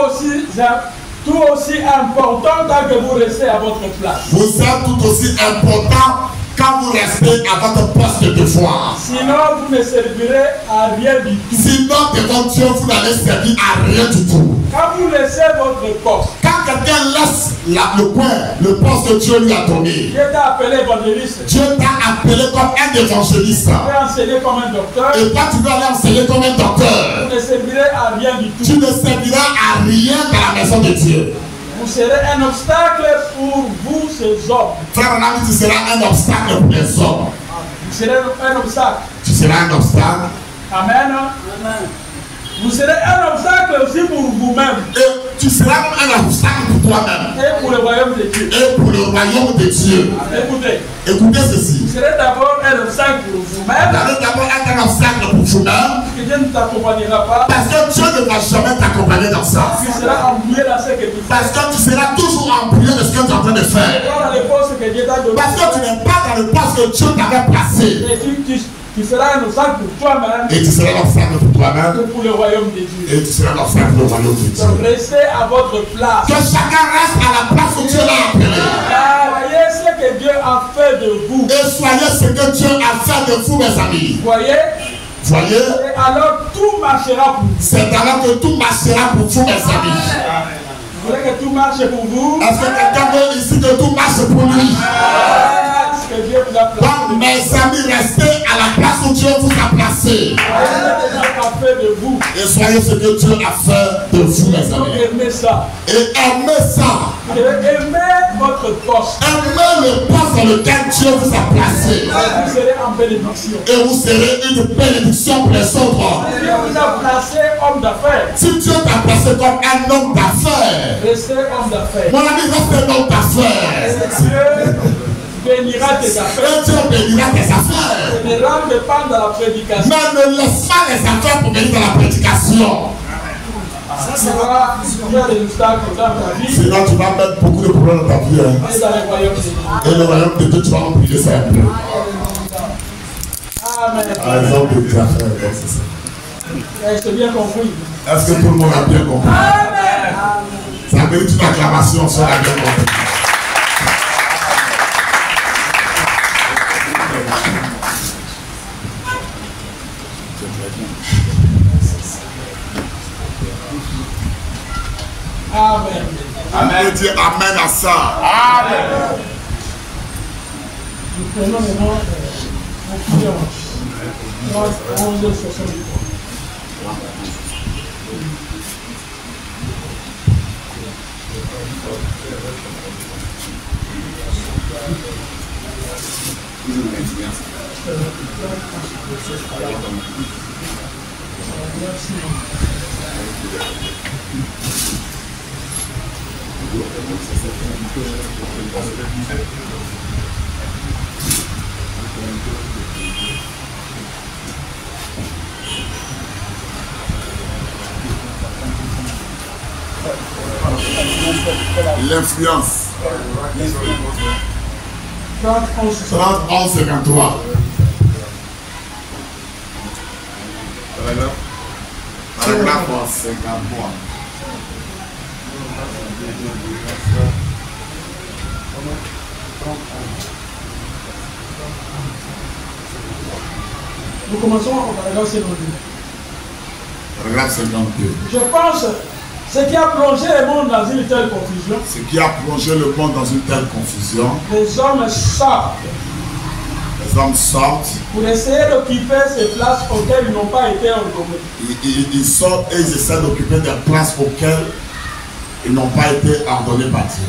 aussi important tant que vous restez à votre place. Vous êtes tout aussi important quand vous restez à votre poste de foi. Sinon, vous ne servirez à rien du tout. Sinon, devant Dieu, vous n'allez servir à rien du tout. Quand vous laissez votre poste, Quand quelqu'un laisse le coin, le poste que Dieu lui a donné, Dieu t'a appelé évangéliste. Dieu t'a appelé comme un évangéliste. Tu vas enseigner comme un docteur. Et toi, tu dois aller enseigner comme un docteur. Vous ne servirez à rien du tout. Tu ne serviras à rien dans la maison de Dieu. Vous serez un obstacle pour vous, ces hommes. Frère Anami, tu seras un obstacle pour les hommes. Vous serez un obstacle. Tu seras un obstacle. Amen. Vous serez un obstacle aussi pour vous-même. Et tu seras un obstacle pour toi-même. Et pour le royaume de Dieu. Et pour le royaume de Dieu. Écoutez. Écoutez ceci. Vous serez d'abord un obstacle pour vous-même. Vous allez d'abord être un obstacle pour vous-même. Parce que Dieu ne t'accompagnera pas. Parce que Dieu ne va jamais t'accompagner dans ça. Tu seras embrouillé dans ce que tu fais. Parce que tu seras toujours embrouillé de ce que tu es en train de faire. Dans les postes que Dieu t'a donné. Parce que tu n'es pas dans le poste que Dieu t'avait placé. Et tu seras un obstacle pour toi-même. Et tu seras l'obstacle pour toi-même. Et pour le royaume de Dieu. Et tu seras l'obstacle pour le royaume de Dieu. Donc restez à votre place. Que chacun reste à la place où Dieu l'a appelé. Voyez ce que Dieu a fait de vous. Et soyez ce que Dieu a fait de vous, mes amis. Voyez. Voyez. Et alors tout marchera pour vous. C'est alors que tout marchera pour vous, mes amis. Vous voulez que tout marche pour vous? Est-ce que quelqu'un veut ici que tout marche pour lui? Que Dieu vous a placé. Donc, mes amis, restez à la place où Dieu vous a placé. De vous. Et soyez ce que Dieu a fait de vous, mes amis. Aimez ça. Et aimez ça. Aimez votre poste. Aimez le poste dans lequel Dieu vous a placé. Vous serez en bénédiction. Et vous serez une bénédiction pour les autres. Dieu vous a placé homme d'affaires. Si Dieu t'a placé comme un homme d'affaires, restez homme d'affaires. Mon ami, reste un homme d'affaires. Bénira tes affaires. Et Dieu bénira tes affaires. Ne rentre pas dans la prédication. Mais ne laisse pas les affaires pour venir dans la prédication. Ça va faire des obstacles dans ta vie. Sinon, tu vas mettre beaucoup de problèmes dans ta vie. Hein. Et dans le royaume de Dieu. Et le royaume de Dieu, tu vas oublier ça un peu. Amen. Par exemple, tes affaires, c'est ça. Est-ce que bien compris? Est-ce que tout le monde a bien compris? Amen. Ça mérite une acclamation si on a bien compris. Amen. Amen. Dire amen à ça. Amen. Nous prenons maintenant mon client. 11 63. L'influence. 30 11 53. Paragraphe 53. Nous commençons au paragraphe 52. Paragraphe 52. Je pense ce qui a plongé le monde dans une telle confusion. Ce qui a plongé le monde dans une telle confusion. Les hommes sortent. Les hommes sortent. Pour essayer d'occuper ces places auxquelles ils n'ont pas été ordonnés. Ils sortent et ils essaient d'occuper des places auxquelles ils n'ont pas été ordonnés par Dieu.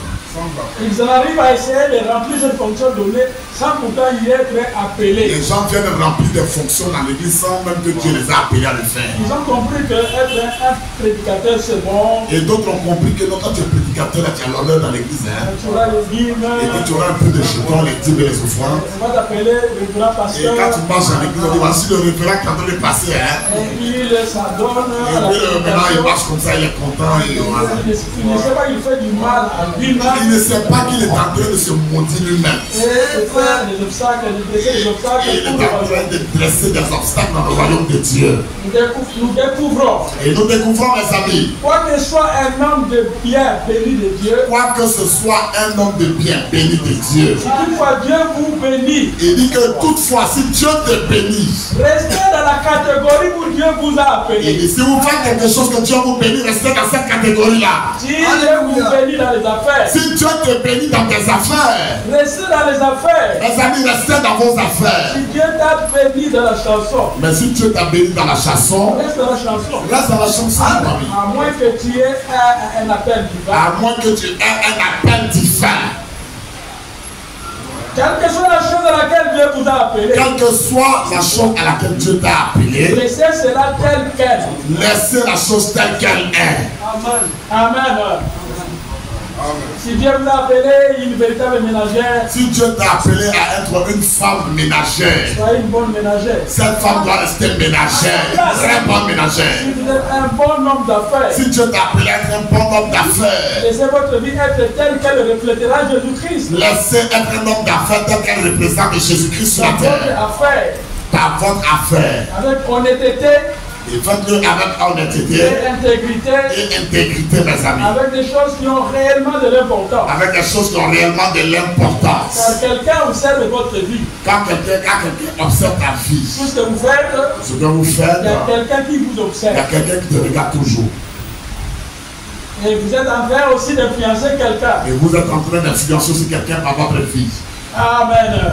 Ils en arrivent à essayer de remplir cette fonction donnée sans pourtant y être appelés. Les gens viennent remplir des fonctions dans l'église sans même que Dieu les a appelés à le faire. Ils ont compris qu'être un prédicateur c'est bon. Et d'autres ont compris que quand tu es prédicateur, tu as l'honneur dans l'église. Hein? Tu auras les dîmes. Et que tu auras un peu de jetons, les dîmes et les offrandes. On va t'appeler le grand pasteur. Et quand tu marches dans l'église, on dit voici le référent qui est en train de passer. Hein? Et il s'adonne et puis maintenant il marche comme ça, il est content. Et voilà. Il ne sait pas qu'il fait du mal à lui-même. Il ne sait pas qu'il est en train de se maudire lui-même. Et de faire des obstacles, de dresser des obstacles. Et il est en train de dresser des obstacles dans le royaume de Dieu. Nous découvrons. Et nous découvrons, mes amis. Quoi que soit un homme de bien béni de Dieu. Quoi que ce soit un homme de bien béni de Dieu. Si toutefois Dieu vous bénit. Il dit que toutefois, si Dieu te bénit. Restez dans la catégorie où Dieu vous a appelé. Il dit si vous faites quelque chose que Dieu vous bénit, restez dans cette catégorie-là. Si Dieu vous bénit dans les affaires. Si Dieu te bénit dans tes affaires. Restez dans les affaires. Mes amis, restez dans vos affaires. Si Dieu t'a béni dans la chanson. Mais si Dieu t'a béni dans la chanson. Reste dans la chanson. Reste dans la chanson, mon ami. À moins que tu aies un appel divin. À moins que tu aies un appel divin. Quelle que soit la chose dans laquelle Dieu vous a appelé, quelle que soit la chose à laquelle Dieu t'a appelé, laissez cela tel quel. laissez la chose telle qu'elle est. Amen. Si Dieu vous a appelé une véritable ménagère, Si Dieu t'a appelé à être une femme ménagère, soyez une bonne ménagère. cette femme doit rester ménagère, une très bonne ménagère. Si vous êtes un bon homme d'affaires, Si Dieu t'a appelé à être un bon homme d'affaires, laissez votre vie être telle qu'elle reflètera Jésus-Christ. laissez être un homme d'affaires tel qu'elle représente Jésus-Christ sur la Dans votre terre. affaire, Par votre affaire. avec honnêteté Et faites-le avec honnêteté et intégrité, et intégrité, mes amis. avec des choses qui ont réellement de l'importance. Avec des choses qui ont réellement de l'importance. Car quelqu'un observe votre vie. Quand quelqu'un observe ta vie, Tout ce que vous faites, ce que vous faites, il y a quelqu'un qui vous il y a observe. quelqu'un qui te regarde toujours. Et vous êtes en train aussi d'influencer quelqu'un. Et vous êtes en train d'influencer sur quelqu'un par votre vie. Amen.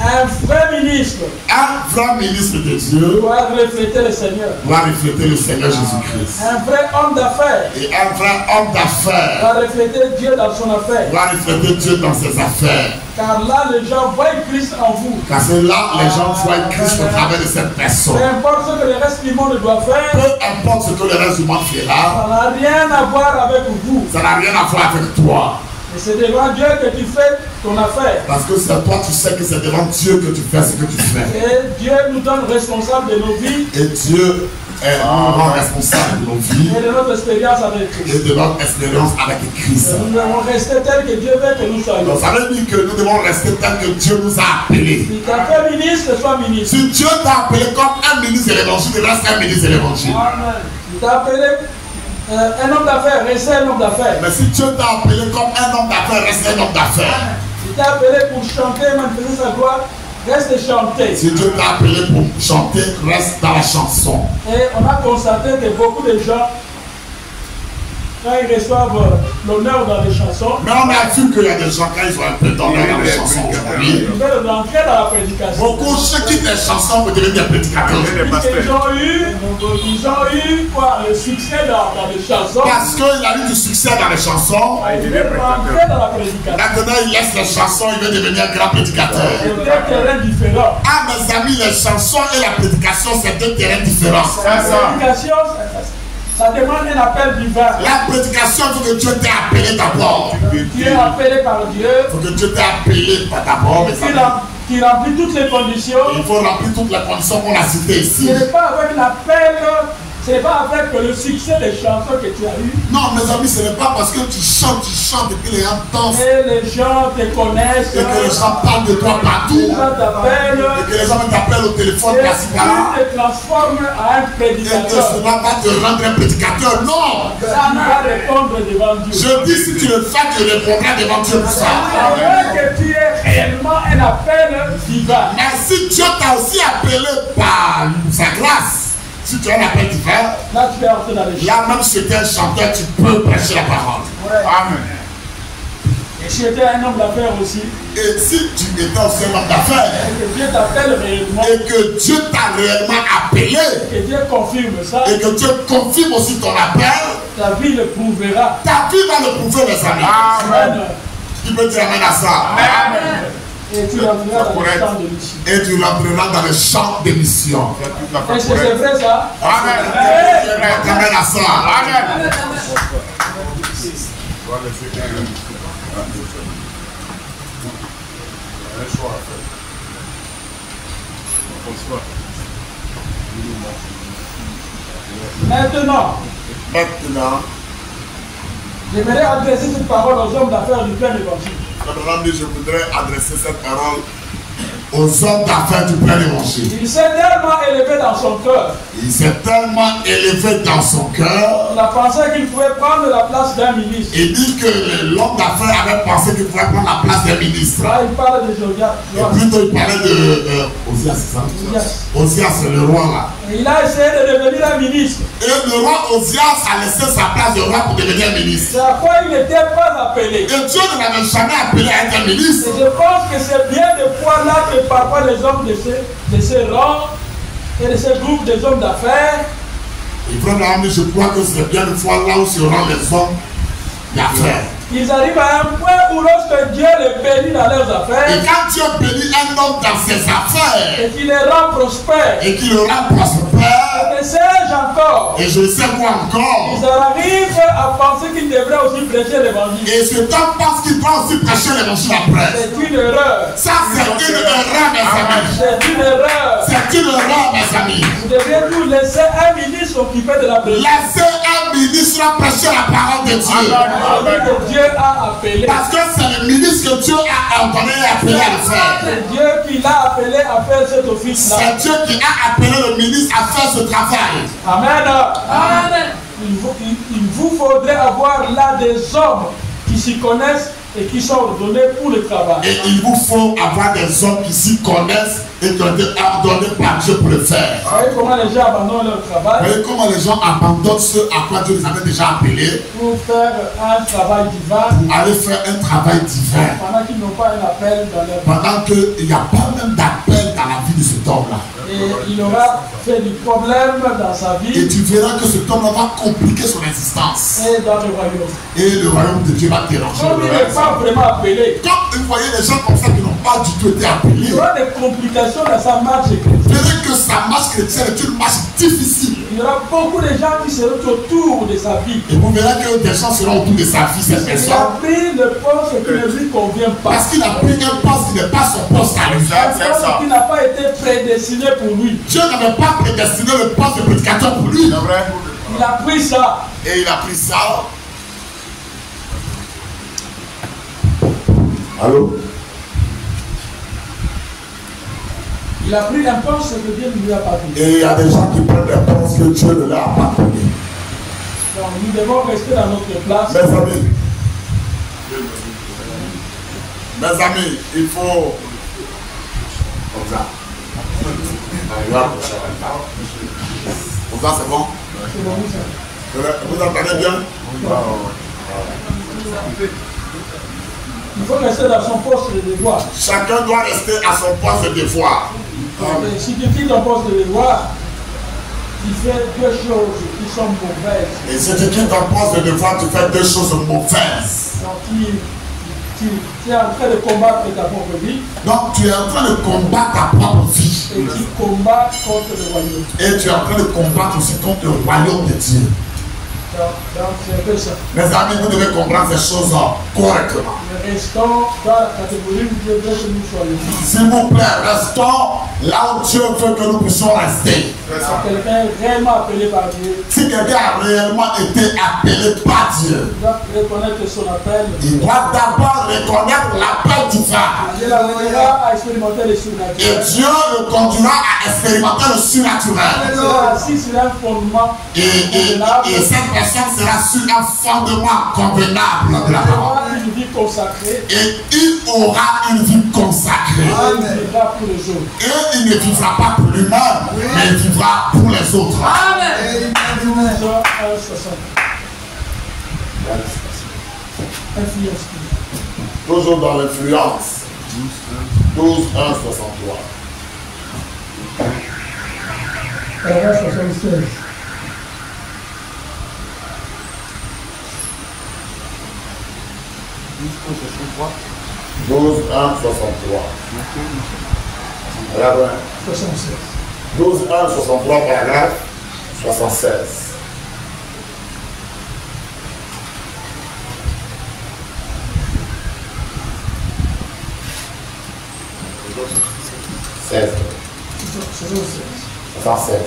Un vrai ministre Un vrai ministre de Dieu doit refléter le Seigneur. doit refléter le Seigneur Jésus-Christ. Un vrai homme d'affaires Et un vrai homme d'affaires doit refléter Dieu dans son affaire. doit refléter Dieu dans ses affaires. Car là, les gens voient Christ en vous. Parce que là, les gens voient Christ au travers de cette personne. Peu importe ce que le reste du monde doit faire, Peu importe ce que le reste du monde fera, ça n'a rien à voir avec vous. ça n'a rien à voir avec toi. Et c'est devant Dieu que tu fais ton affaire. Parce que c'est toi, tu sais que c'est devant Dieu que tu fais ce que tu fais. Et Dieu nous donne responsable de nos vies Et Dieu nous rend responsable de nos vies et de notre expérience avec Christ. et de notre expérience avec Christ. Et nous devons rester tels que Dieu veut que nous soyons. Donc ça veut dire que nous devons rester tel que Dieu nous a appelés. Si tu as fait ministre, sois ministre. Si Dieu t'a appelé comme un ministre de l'évangile, il reste un ministre de l'évangile. Amen. Si tu as appelé un homme d'affaires, reste un homme d'affaires. Mais si Dieu t'a appelé comme un homme d'affaires, reste un homme d'affaires. Si tu as appelé pour chanter, manifester sa gloire, reste chanter. Si Dieu t'a appelé pour chanter, reste dans la chanson. Et on a constaté que beaucoup de gens, quand ils reçoivent l'honneur dans les chansons, Mais on a vu qu'il y a des gens, quand ils ont un peu d'honneur dans les chansons aujourd'hui, ils veulent rentrer dans la prédication. beaucoup ceux qui des chansons pour devenir des prédicateurs. Ils ont eu quoi, le succès dans les chansons. Parce qu'il a eu du succès dans les chansons. Ils veulent rentrer dans la prédication. Maintenant, il laisse les chansons, il veut devenir un grand prédicateur. C'est deux terrains différents. Ah, mes amis, les chansons et la prédication, c'est deux terrains différents. La prédication, ça demande un appel divin. La prédication, il faut que Dieu t'ait appelé d'abord. Tu es appelé par Dieu, Il faut que Dieu t'ait appelé d'abord, mes amis. qui remplit toutes les conditions. Il faut remplir toutes les conditions qu'on a citées ici. Ce n'est pas avec l'appel, ce n'est pas avec le succès des chansons que tu as eu. Non, mes amis, ce n'est pas parce que tu chantes et que les gens dansent Et les gens te connaissent. et que les gens parlent de toi partout. Les gens t'appellent. Et que les gens t'appellent au téléphone Et par-ci par-là. tu te transformes en un Et que prédicateur. cela va te rendre un prédicateur. Non! Tu vas répondre devant Dieu. Je dis, si tu le fais, tu répondras devant Dieu pour ça. Avant que tu aies réellement un appel divin. Mais si Dieu t'a aussi appelé par sa grâce, si tu as un appel divin, Là, tu es entré dans les champs. là même si tu es un chanteur, tu peux prêcher la parole. Amen. Et si tu étais un homme d'affaires aussi, Et si tu étais aussi un homme d'affaires, et que Dieu t'appelle réellement, et que Dieu t'a réellement appelé, que Dieu confirme ça, et que Dieu confirme aussi ton appel, ta vie le prouvera. ta vie va le prouver, mes amis. Amen. Qui peut dire amen à ça? Amen. Et tu entreras dans le champ de mission. Et tu rentreras dans le champ des missions. Est-ce que c'est vrai ça? Amen. Amen à ça. Amen. Maintenant, Maintenant, j'aimerais adresser cette parole aux hommes d'affaires du plein évangile. je voudrais adresser cette parole aux hommes d'affaires du plein évangile. Il s'est tellement élevé dans son cœur. Il s'est tellement élevé dans son cœur. Il a pensé qu'il pouvait prendre la place d'un ministre. Il dit que l'homme d'affaires avait pensé qu'il pouvait prendre la place d'un ministre. Là, il parle de Josias. Et plutôt, il parlait de Osias, c'est ça? Osias, c'est le roi là. Et il a essayé de devenir un ministre. Et le roi Osias a laissé sa place de roi pour devenir un ministre. C'est à quoi il n'était pas appelé. Et Dieu ne l'avait jamais appelé à être un ministre. Et je pense que c'est bien de fois là que parfois les hommes de ces rangs et de ces groupes des hommes d'affaires, Et frère Naomi, je crois que c'est bien une fois là où se rendent les hommes d'affaires. Ils arrivent à un point où lorsque Dieu les bénit dans leurs Et affaires quand Dieu bénit un homme dans ses affaires et qu'il les rend prospères, et qu'il le rend prospère, et sais-je encore, et je sais quoi encore, ils arrivent à penser qu'ils devraient aussi prêcher l'évangile. et cet homme pense qu'il doit aussi prêcher l'évangile après. C'est une erreur. Ça, c'est une erreur, mes amis. C'est une erreur. C'est une erreur, mes amis. Vous devriez tout laisser un ministre s'occuper de la prédication. Laissez un ministre prêcher la parole de Dieu. Celui que Dieu a appelé. Parce que c'est le ministre que Dieu a ordonné et appelé à le faire. C'est Dieu qui l'a appelé à faire cet office-là. C'est Dieu qui a appelé le ministre à faire ce travail. Amen. Amen. Il vous faudrait avoir là des hommes qui s'y connaissent et qui sont ordonnés pour le travail. Et il vous faut avoir des hommes qui s'y connaissent et qui ont été ordonnés par Dieu pour le faire. Vous voyez comment les gens abandonnent leur Vous travail voyez comment les gens abandonnent ce à quoi Dieu les avait déjà appelés pour faire un travail divin pour aller faire un travail divin. pendant qu'ils n'ont pas un appel dans leur vie. Pendant qu'il n'y a pas même d'appel dans la vie de cet homme-là. Et il aura fait du problème dans sa Et vie tu verras que cet homme-là va compliquer son existence. et dans le royaume. Et le royaume de Dieu va déranger. Comme il n'est pas vraiment appelé, Quand vous voyez les gens comme ça qui n'ont pas du tout été il appelés, y aura des complications dans sa marche vous chrétienne. verrez que sa marche chrétienne est une marche difficile. Il y aura beaucoup de gens qui seront autour de sa vie. Et vous verrez que des gens seront autour de sa vie, cette Il personne. a pris le poste qui ne lui convient pas. Parce qu'il a pris un poste qui n'est pas son poste à lui. Un poste qui n'a pas été prédestiné pour lui. Dieu n'avait pas prédestiné le poste de prédicateur pour lui. Il a pris ça. Et il a pris ça. Allô? Il a pris un poste que Dieu ne lui a pas donné. Et il y a des gens qui prennent des postes que Dieu ne leur a pas donné. Donc nous devons rester dans notre place. Mes amis, il faut. Comme ça. Comme ça, c'est bon? C'est bon, ça. Vous entendez bien? Il faut rester dans son poste de devoir. Chacun doit rester à son poste de devoir. Et si tu quittes ton poste de devoir, tu fais deux choses qui sont mauvaises. Et si tu quittes ton poste de devoir, tu fais deux choses mauvaises. Donc tu es en train de combattre ta propre vie Donc tu es en train de combattre ta propre vie. et tu combats contre le royaume. Et tu es en train de combattre aussi contre le royaume de Dieu. Donc c'est un peu ça. Mes amis, vous devez comprendre ces choses correctement. Mais restons dans la catégorie où Dieu veut que nous soyons. S'il vous plaît, restons là où Dieu veut que nous puissions rester. Si quelqu'un est réellement appelé par Dieu, Si quelqu'un a réellement été appelé par Dieu, il doit reconnaître son appel. il doit d'abord reconnaître l'appel divin. Dieu l'amènera à expérimenter les Et surnaturels. Dieu le conduira à expérimenter le Il surnaturel. sera assis sur un fondement convenable. Et cette personne sera sur un fondement convenable de la Il parole. aura une vie consacrée. Et il aura une vie consacrée. Et il vivra pour les autres. Et il ne vivra pas pour lui-même, mais il vivra pour les autres. Jean 1,60. Influence. Toujours dans l'influence. 12, 1, 63. Paragraphe 76. Douze, 1, 63. Paragraphe 76. 12, 1, 63, paragraphe 76. Seize. 76.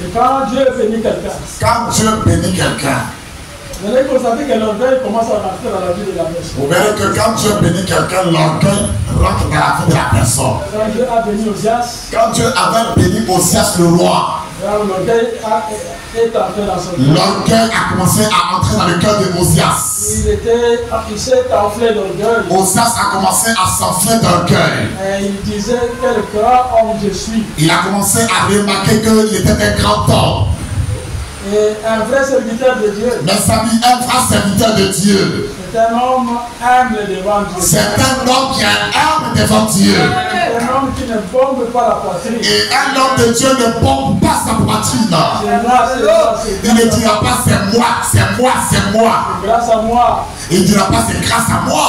Et quand Dieu bénit quelqu'un, Quand Dieu bénit quelqu'un, vous allez constater que l'orgueil commence à rentrer dans la vie de la personne. vous verrez que quand Dieu bénit quelqu'un, l'orgueil rentre dans la vie de la personne. Quand Dieu a béni Osias, Quand Dieu avait béni Osias le roi, l'orgueil est entré dans son cœur. l'orgueil a commencé à entrer dans le cœur de Osias. Il s'est enflé d'orgueil. Osias a commencé à s'enfler d'orgueil. Et il disait quel grand homme je suis. Il a commencé à remarquer qu'il était un grand homme. Et un vrai serviteur de Dieu Mais ça dit un vrai serviteur de Dieu. ne C'est un homme humble devant Dieu. C'est un homme qui est humble devant Dieu. C'est un homme qui ne bombe pas la poitrine. Et un homme de Dieu ne bombe pas sa poitrine. C'est moi, c'est moi, c'est Il ne dira pas c'est moi, c'est moi, c'est moi. grâce à moi. Il ne dira pas c'est grâce à moi.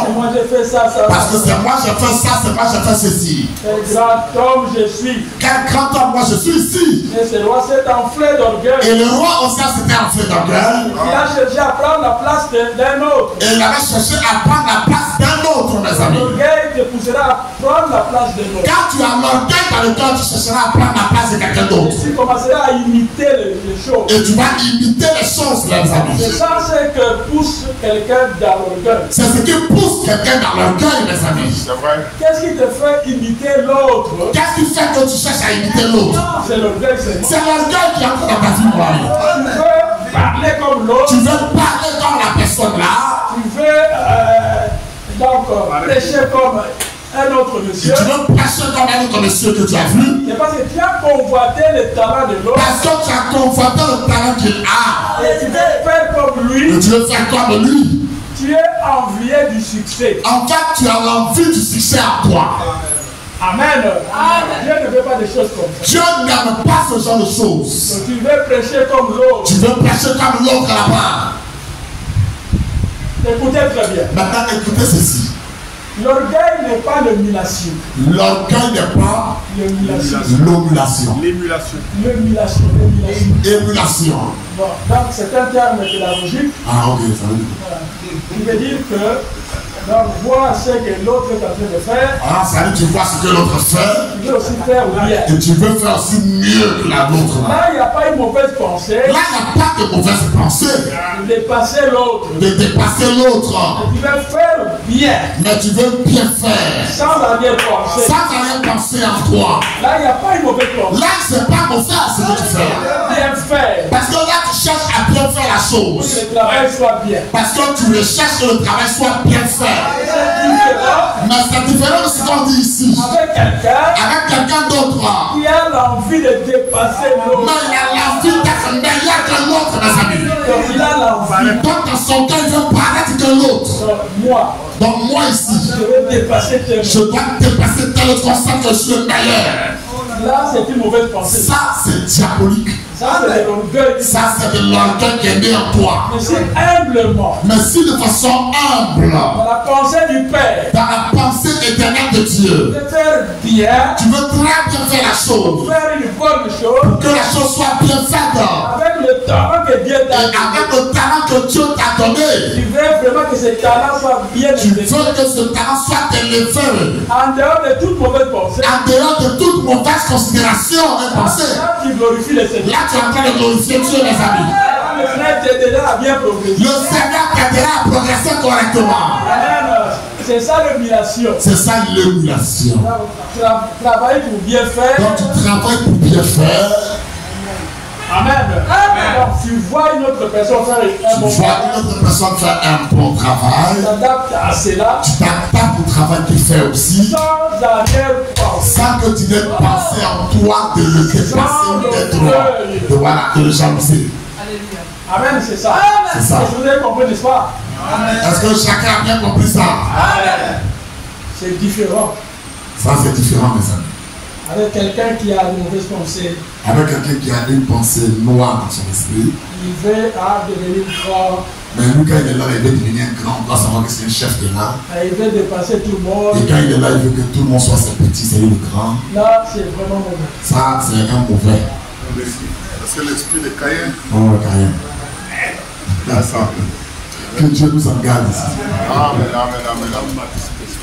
C'est moi j'ai fait ça, ça. Parce que c'est moi j'ai fait ça, c'est moi j'ai fait ceci. Quel grand homme je suis. Quel grand homme moi je suis ici. Et ce roi s'est enflé d'orgueil. Et le roi aussi s'était enflé d'orgueil. Il a cherché à prendre la place d'un autre. Et il avait cherché à prendre la place d'un autre, mes amis. L'orgueil te poussera à prendre la place d'un autre. Quand tu as l'orgueil dans le cœur, tu chercheras à prendre la place de quelqu'un d'autre. Tu commenceras à imiter les choses. Et tu vas imiter les choses, mes amis. C'est ça ce que pousse quelqu'un dans l'orgueil. C'est ce qui pousse quelqu'un dans l'orgueil, mes amis. C'est vrai. Qu'est-ce qui te fait imiter l'autre? Qu'est-ce qui fait que tu cherches à imiter l'autre? C'est l'orgueil, c'est moi. C'est l'orgueil qui entre dans ta vie, mon ami. Tu veux parler comme l'autre. Tu veux parler comme la personne là. Tu veux prêcher comme un autre Et monsieur. tu veux prêcher comme un autre monsieur que tu as vu. C'est parce que tu as convoité le talent de l'autre. Parce que tu as conforté le talent qu'il a. Et tu veux faire comme Et lui. tu veux faire comme lui. Tu es envié du succès. En fait, tu as l'envie du succès en toi. Amen. Dieu ne veut pas des choses comme ça. Dieu n'aime pas ce genre de choses. Donc, tu veux prêcher comme l'autre. Tu veux prêcher comme l'autre là-bas. Écoutez très bien. Maintenant, écoutez ceci. L'orgueil n'est pas l'émulation. L'orgueil n'est pas L'émulation. l'omulation. L'émulation. L'émulation. Émulation. Bon, donc c'est un terme pédagogique. Ah, ok, ça veut dire. Voilà. Il veut dire que donc, voir ce que l'autre est en train de faire, Ah, ça veut dire tu vois ce que l'autre fait. tu veux aussi faire bien. Et tu veux faire aussi mieux que l'autre. Là, il n'y a pas une mauvaise pensée Là, il n'y a pas de mauvaise pensée. de dépasser l'autre. De dépasser l'autre. Tu veux faire bien, Mais tu veux bien faire. sans arrière-pensée. Sans rien penser en toi. Là, il n'y a pas une mauvaise pensée. Là, c'est pas mauvais ce que tu fais. Bien faire. Parce que là, tu cherches à bien faire la Pour que chose. le travail soit bien. Parce que tu recherches que le travail soit bien fait. C'est différent Mais c'est différent de ce qu'on dit ici. avec quelqu'un Avec quelqu'un d'autre. qui a l'envie de dépasser Mais l'autre. il a l'envie d'être meilleur que l'autre, mes amis. Donc, il a l'envie. Donc, dans son cœur, il veut paraître que l'autre. Donc, moi, Donc, moi ici, je vais dépasser tel je autre. dois dépasser tel autre concept que je suis le meilleur. Là, c'est une mauvaise pensée. Ça, c'est diabolique. Ça, c'est de l'orgueil. Ça, c'est de l'orgueil qui est né en toi. Mais c'est humblement, Mais si de façon humble, dans la pensée du Père, dans la pensée éternelle de Dieu, de faire bien, tu veux très bien faire la chose, faire une bonne chose, que la chose soit bien faite, avec le talent que Dieu et t'a donné. avec le talent que Dieu t'a donné, Tu veux vraiment que ce talent soit bien tu élevé. veux que ce talent soit élevé En dehors de toute mauvaise pensée, en dehors de toute mauvaise considération et pensée. là, tu glorifies le Seigneur. Là, tu es en train de glorifier Dieu, mes amis. Là, le Seigneur t'aidera à bien progresser. Le Seigneur t'aidera à progresser correctement. Amen. C'est ça l'humiliation. C'est ça l'émulation. Travailler pour bien faire. Donc, tu travailles pour bien faire. Amen. Donc, tu vois une autre personne faire un Tu bon vois travail. une autre personne faire un bon Tu travail. t'adaptes à cela Tu t'adaptes au travail qu'il fait aussi. sans arrière-pensée. Sans que tu n'aies pensé en toi de le dépasser ou d'être de voilà, de le jalouser. Amen, c'est ça. C'est ça. Vous avez compris, n'est-ce pas? Est-ce que chacun a bien compris ça? Amen. C'est différent. Ça, c'est différent, mes amis. Avec quelqu'un qui a de mauvaises pensées, Avec quelqu'un qui a une pensée noire dans son esprit, il veut devenir grand, mais lui, quand il est là, il veut devenir grand, on doit savoir que c'est un chef de là. il veut dépasser tout le monde. Et quand il est là, il veut que tout le monde soit ses petits, c'est lui le grand. Là, c'est vraiment mauvais. Ça, c'est un mauvais. Parce que l'esprit de Caïn, Oh, carrément. là, ça. Que Dieu nous en garde ici. Amen, amen, amen, amen.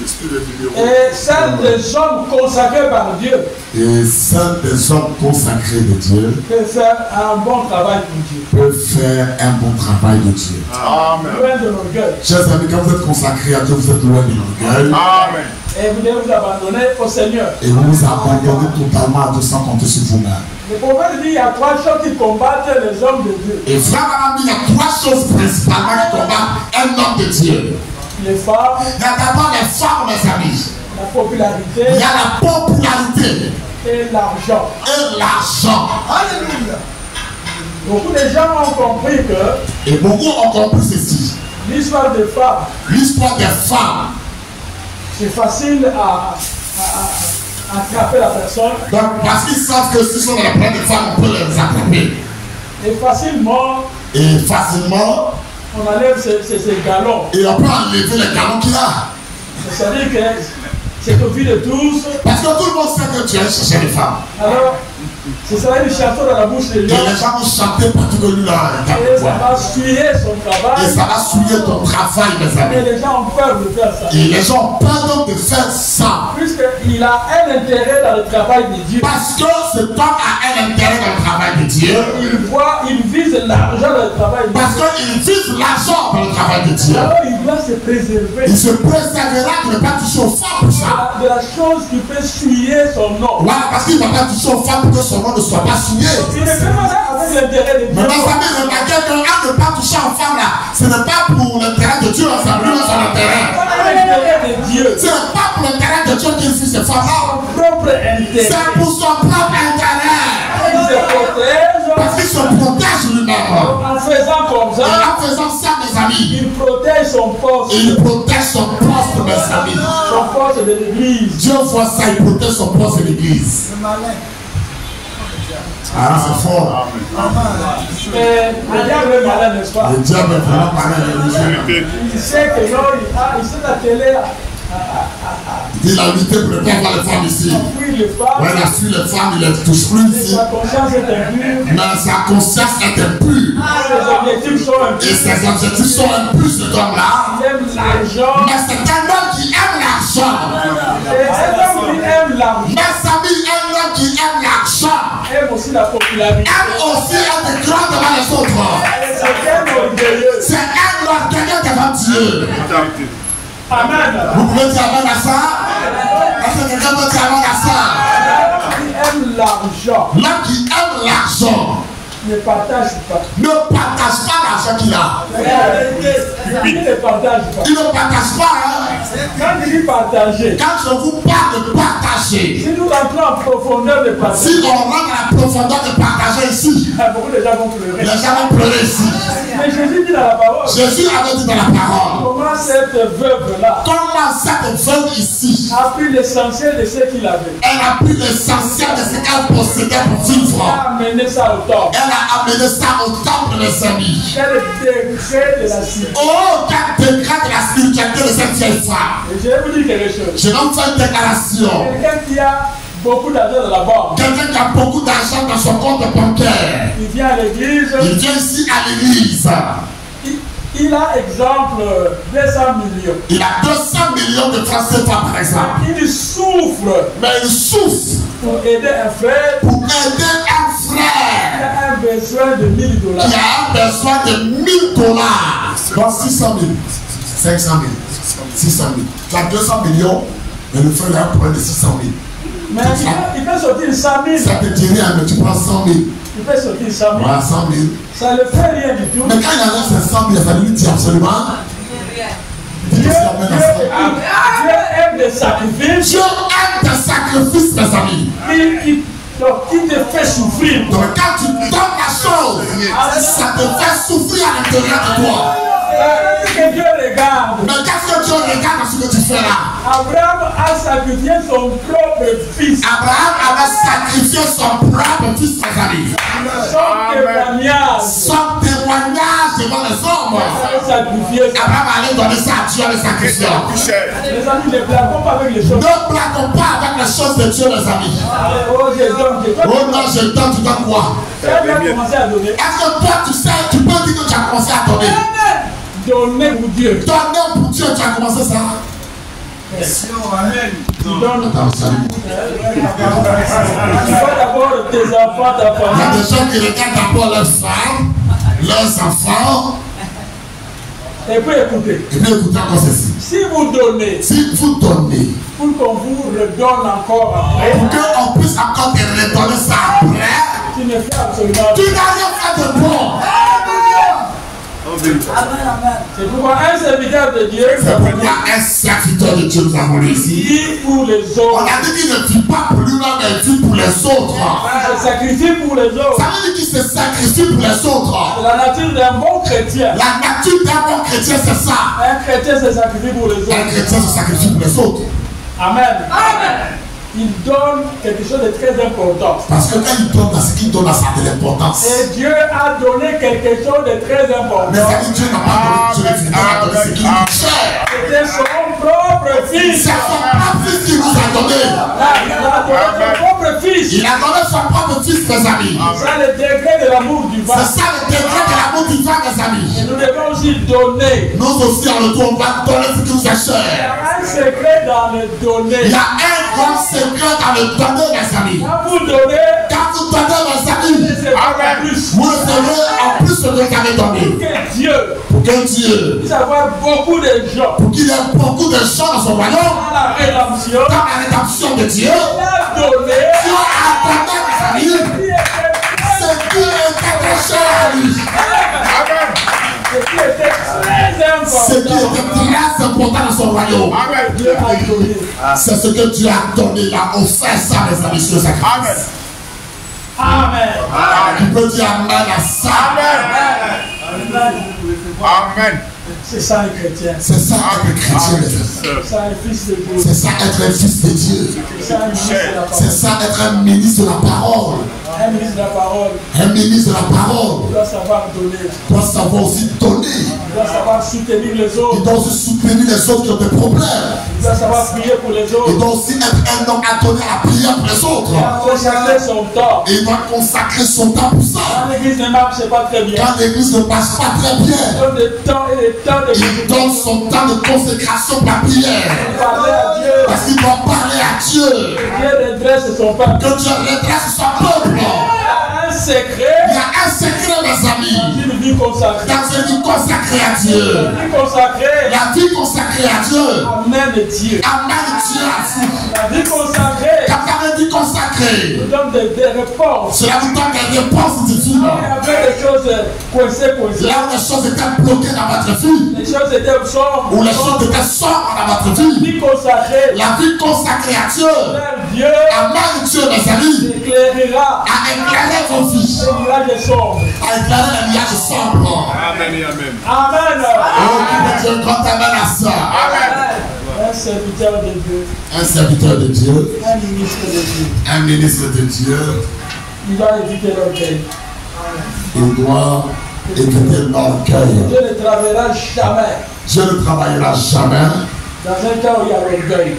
L'esprit de vidéo. Et celle des hommes consacrés par Dieu Et seul des hommes consacrés de Dieu peut faire un bon travail pour Dieu. peuvent faire un bon travail de Dieu. Amen. Loin de l'orgueil. Chers amis, quand vous êtes consacrés à Dieu, vous êtes loin de l'orgueil. Amen. Et vous devez vous abandonner au Seigneur. Et vous vous abandonnez totalement à Dieu sans compter sur vous-même. Le prophète dit qu'il y a trois choses qui combattent les hommes de Dieu. Et frère Madame dit, il y a trois choses principalement qui combattent un homme de Dieu. Les femmes, Il y a d'abord les femmes, mes amis. la popularité Il y a la popularité et l'argent. et l'argent. Alléluia. Beaucoup de gens ont compris que Et beaucoup ont compris ceci. L'histoire des femmes. L'histoire des femmes. C'est facile à attraper la personne. Donc, parce qu'ils savent que si sont dans la plante des femmes, on peut les attraper. Et facilement, on enlève ces galons. Et on peut enlever les galons qu'il a. C'est-à-dire que c'est au fil de tous. Parce que tout le monde sait que tu as cherché les femmes. Alors, ce sera une chanson dans la bouche des gens. Et les gens vont chanter partout que lui là. Et ça va souiller son travail. Et ça va souiller ton travail, mes amis. Et les gens ont peur de faire ça. Et les gens ont peur donc de faire ça. Puisqu'il a un intérêt dans le travail de Dieu. Parce que cet homme a un intérêt dans le travail de Dieu. Il vise l'argent dans le travail de Dieu. Parce qu'il vise l'argent dans le travail de Dieu. Alors il doit se préserver. Il se préservera de ne pas toucher aux femmes pour ça. De la chose qui peut souiller son nom. Voilà, parce qu'il ne va pas toucher aux femmes pour que son nom ne soit pas souillé. Il ne fait pas ça avec l'intérêt de Dieu. Mais mes amis, remarquez qu'à ne pas toucher aux femmes là, ce n'est pas pour l'intérêt de Dieu, c'est plus son intérêt. Ce n'est pas pour l'intérêt de Dieu qu'il fait ces femmes là. C'est pour son propre intérêt. Il se protège. Parce qu'il se protège lui-même. En faisant comme ça. Et en faisant ça, mes amis. Il protège son poste. Et il protège son poste, mes amis. Son poste de l'église. Dieu voit ça, il protège son poste de l'église. Ah, c'est fort. Le diable est malin, n'est-ce pas? Le diable est vraiment malin. Il sait que non, il sait la télé. Il a lutté pour ne pas voir les femmes ici. Il a fui les femmes, il ne les touche plus ici. Sa conscience est impure. Mais sa conscience est impure. Ses objectifs sont impurs. Et ses objectifs sont impurs, cet homme-là. Il aime l'argent. Mais c'est un homme qui aime l'argent. C'est un homme qui aime l'argent. Mes amis, un homme qui aime l'argent. Aime aussi la popularité. Aime aussi être grand devant les autres. C'est un orgueilleux devant Dieu. Amen. Vous pouvez dire amen à ça? Est-ce que quelqu'un peut dire amen à ça? L'homme qui aime l'argent. L'homme qui aime l'argent ne partage pas. Ne partage pas l'argent qu'il a. Il ne partage pas. Il ne partage pas, hein? Quand il dit partager. Quand je vous parle de partager. Si nous rentrons en profondeur de partager. Si on rentre à la profondeur de partager ici. Beaucoup de gens vont pleurer. Les gens vont pleurer ici. Mais Jésus dit dans la parole. Jésus avait dit dans la parole. Comment cette veuve-là. Comment cette veuve ici. A pris l'essentiel de ce qu'il avait. Elle a pris l'essentiel de ce qu'elle possédait pour vivre. Elle a amené ça au temple. Elle a amené ça au temple, mes amis. Quel degré de la spiritualité. Oh, quel degré de la spiritualité de cette vieille femme. Et je vais vous dire quelque chose. Je vais vous faire une déclaration. Quelqu'un qui a beaucoup d'argent dans la banque. Quelqu'un qui a beaucoup d'argent dans son compte bancaire. Il vient à l'église. Il vient ici à l'église. Il a, exemple, 200 millions. Il a 200 millions de francs CFA, par exemple. Il souffre. Mais il souffre. Pour aider un frère. Pour aider un frère. Qui a un besoin de 1000 $. Qui a un besoin de 1000 $. Donc 600 000. 500 000. 600 000. Tu as 200 millions, mais le frère a un problème de 600 000. Mais il peut sortir 100 000. Ça te dit rien, mais tu prends 100 000. Il peut sortir 100 000. Voilà, 100 000. Ça ne fait rien du tout. Mais quand il enlève ces 100 000, ça lui dit absolument. Dieu aime des sacrifices. Dieu aime des sacrifices, mes amis. Qui te fait souffrir. Donc quand tu donnes la chose, ça te fait souffrir à l'intérieur de toi. Que Dieu regarde. Mais qu'est-ce que Dieu regarde dans ce que tu fais là? Abraham a sacrifié son propre fils. Abraham avait sacrifié son propre fils, mes amis. Son témoignage devant les hommes. Abraham allait donner ça à Dieu, les sacrifiants. Les amis, ne blaguons pas avec les choses. Ne blaguons pas avec les choses de Dieu, les amis. Oh non, je donne, tu donnes quoi? Est-ce que toi, tu sais, tu peux dire que tu as commencé à donner? Donner pour Dieu. Donner pour Dieu, tu as commencé ça? Amen. Attends, salut. Tu vois d'abord tes enfants, ta famille. Il y a des gens qui regardent d'abord leurs femmes, leurs enfants. Et puis écoutez. Et puis écoutez encore ceci. Si vous donnez. Si vous donnez. Pour qu'on vous redonne encore après. Pour qu'on puisse encore te redonner ça après. Tu ne fais absolument rien. Tu n'as rien fait de bon. Amen, amen. C'est pourquoi un serviteur de Dieu, C'est pourquoi un serviteur de Dieu nous avons ici. vit pour les On autres. a dit qu'il ne vit pas pour lui-même, mais il vit pour les autres. Il se sacrifie pour les autres. Ça veut dire qu'il se sacrifie pour les autres. C'est la nature d'un bon chrétien. La nature d'un bon chrétien, c'est ça. Un chrétien se sacrifie pour les Un autres. chrétien se sacrifie pour les autres. Amen. Amen. Il donne quelque chose de très important. Parce que quand il donne, ce qu'il donne, ça a de l'importance. Et Dieu a donné quelque chose de très important. Mais ça dit Dieu n'a pas donné, Dieu a donné ce qu'il nous cher. C'était son propre fils. C'est son propre fils qui nous a donné. Il a donné son propre fils. Il a donné son propre fils, mes amis. C'est le degré de l'amour du vin. C'est ça le degré de l'amour divin, mes amis. Et nous devons aussi donner. Nous aussi, en retour, on va donner ce qui nous est Il y cher. a un secret dans le donner. Il y a un grand secret dans le donner, mes amis. Quand vous donnez, Quand vous donnez, mes amis, c'est pas plus. vous recevez en plus ce que vous avez donné. Que Dieu Pour que Dieu, puisse avoir beaucoup de gens pour qu'il ait beaucoup de gens dans son royaume, dans la rédemption. dans la rédemption de Dieu, Il a donné Dieu a donné, mes amis, ce qui était très cher à lui. ce qui était très Ce qui important. était très important dans son royaume. Dieu a donné. C'est ce que Dieu a donné. Il a offert ça, mes amis, sur le sacrifice. Amen. Tu peux dire amen à ça. Amen. C'est ça un chrétien. C'est ça être chrétien, mes amis. C'est ça un fils de Dieu. C'est ça être un fils de Dieu. C'est ça un ministre de la C'est parole. ça être un ministre de la parole. Un ministre de la parole Un ministre de la parole doit savoir donner. doit savoir aussi donner. Il doit savoir soutenir les Il autres. doit aussi soutenir les autres qui ont des problèmes. Il doit savoir prier pour les Il autres. doit aussi être un homme à donner la prière pour les Il autres. doit consacrer son temps. Et il doit consacrer son temps pour ça. Quand l'église ne marche pas très bien, Quand l'église ne passe pas très il bien, donne des temps et des temps de il donne son temps de consécration pour la prière. parler à Dieu. Parce qu'il doit parler à Dieu. Dieu redresse son peuple. Que Dieu redresse son peuple. Il y a un secret Il y a un secret, mes amis, dans une vie consacrée. dans une vie consacrée à Dieu. La vie consacrée La vie consacrée à Dieu amène Dieu. amène Dieu à vous. La vie consacrée Quand vous avez une vie consacrée, nous donne des réponses. cela vous donne des réponses divines. Il y avait des choses coincées. Là où les choses étaient bloquées dans votre vie, Les choses étaient sombres. où les choses étaient sombres dans votre La vie, vie consacrée la vie consacrée à Dieu vers Dieu amène Dieu, mes amis, éclairera à éclairer vos vies, les nuages sombres. à éclairer les nuages sombres. Amen et amen. Amen. Oh, que Dieu grand amène à ça. Un serviteur de Dieu, Un serviteur de Dieu, un ministre de Dieu, un ministre de Dieu, il doit éviter l'orgueil. il doit éviter l'orgueil. Dieu ne travaillera jamais Dieu ne travaillera jamais dans un cas où il y a l'orgueil.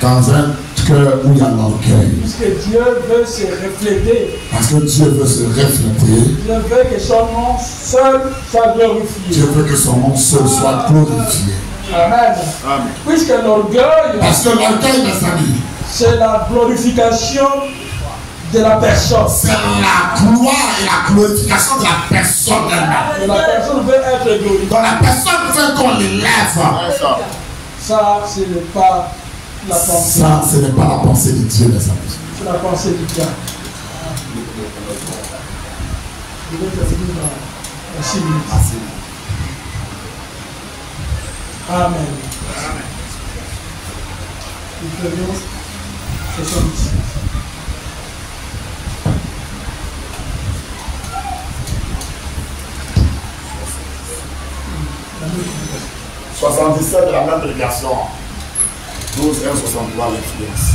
dans un cœur où il y a l'orgueil. Puisque Dieu veut se refléter. Parce que Dieu veut se refléter. Dieu veut que son nom seul soit glorifié. Dieu veut que son nom seul soit glorifié. Amen. Puisque l'orgueil, Parce que l'orgueil, mes amis, c'est la glorification de la personne. c'est la gloire et la glorification de la personne elle-même. Et la personne veut être glorifiée. Donc la personne veut qu'on l'élève. Ça, ce n'est pas la pensée. Ça, ce n'est pas la pensée de Dieu, mes amis. C'est la pensée du diable. Je vais terminer dans 6 minutes. Amen. Nous faisons 70. « 77 de la même prédication. 12 et 63 l'influence.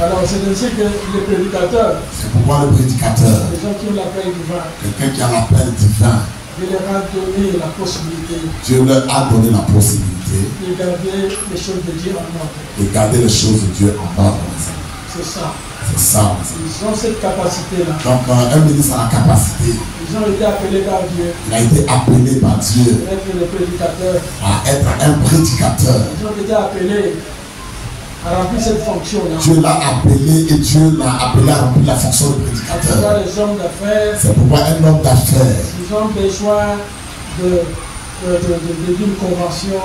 Alors, c'est ainsi que les prédicateurs, C'est pourquoi le prédicateur, les gens qui ont l'appel divin, quelqu'un qui a l'appel divin, Dieu leur a donné la possibilité Dieu leur a donné la possibilité de garder les choses de Dieu en ordre. de garder les choses de Dieu en ordre, mes amis. C'est ça. C'est ça, mes amis. Ils ont cette capacité-là. Donc, un ministre a la capacité, Ils ont été appelés par Dieu il a été appelé par Dieu pour être les prédicateurs. à être un prédicateur. Ils ont été appelés à remplir cette fonction-là. Dieu l'a appelé et Dieu l'a appelé à remplir la fonction de Pourquoi prédicateur. les hommes d'affaires, C'est pourquoi un homme d'affaires, ils ont besoin de d'une convention.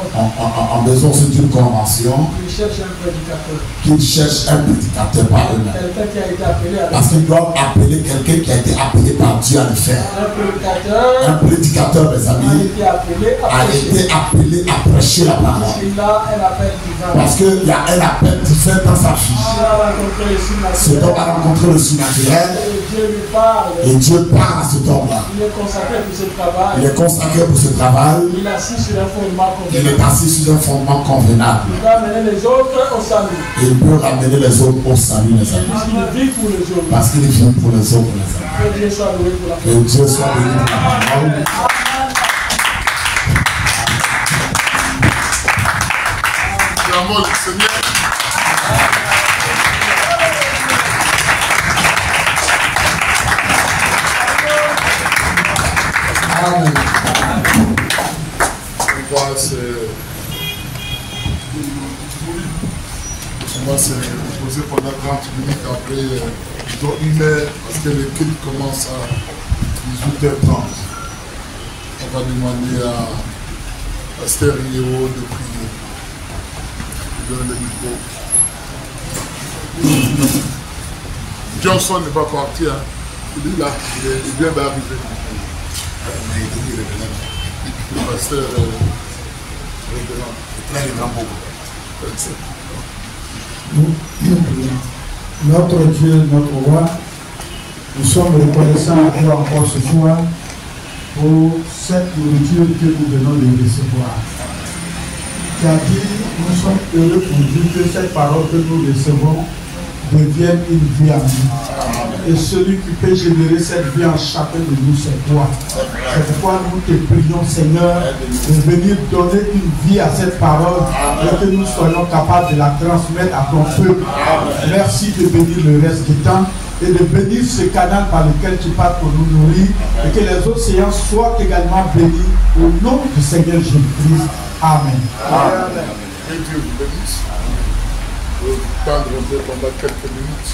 En besoin aussi d'une convention. Ils cherchent un prédicateur. Qu'ils cherchent un prédicateur par eux-mêmes. Quelqu'un qui a été appelé à Parce qu'ils doivent appeler quelqu'un qui a été appelé par Dieu à le faire. Un prédicateur, mes amis, a été appelé à prêcher la parole. Parce qu'il y a un appel divin dans sa vie. Cet homme a rencontré le surnaturel. Et Dieu parle à cet homme-là. Il est consacré pour ce travail. Il est consacré pour ce travail. Il est assis sur un fondement convenable. Il est assis sur un fondement convenable. Il va amener les autres au salut. Et il peut ramener les autres au salut, mes amis. Parce qu'il vit pour les autres. Parce qu'il vit pour les autres, mes amis. Que Dieu soit loué pour la parole. Que Dieu soit béni pour la parole. Acclamons le Seigneur. Amen. On va se reposer pendant 30 minutes après dans une heure parce que le culte commence à 18h30. On va demander à Pasteur Yého de prier. Je donne le micro. Johnson n'est pas parti. Hein. Il est là, il vient d'arriver. Le pasteur Notre Dieu, notre roi, nous sommes reconnaissants à toi encore ce soir pour cette nourriture que nous venons de recevoir. Tu as dit, nous sommes heureux pour dire que cette parole que nous recevons devienne une vie à nous. Et celui qui peut générer cette vie en chacun de nous, c'est toi. C'est pourquoi nous te prions, Seigneur, de venir donner une vie à cette parole et que nous soyons capables de la transmettre à ton peuple. Merci de bénir le reste du temps et de bénir ce canal par lequel tu parles pour nous nourrir et que les autres séances soient également bénies au nom du Seigneur Jésus-Christ. Amen. Amen. Que Dieu vous bénisse. Je vais vous tendre un peu pendant quelques minutes.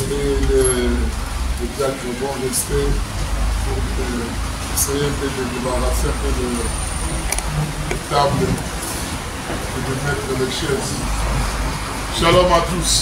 Les diacres vont rester pour essayer de débarrasser un peu de table et de mettre les chaises. Shalom à tous.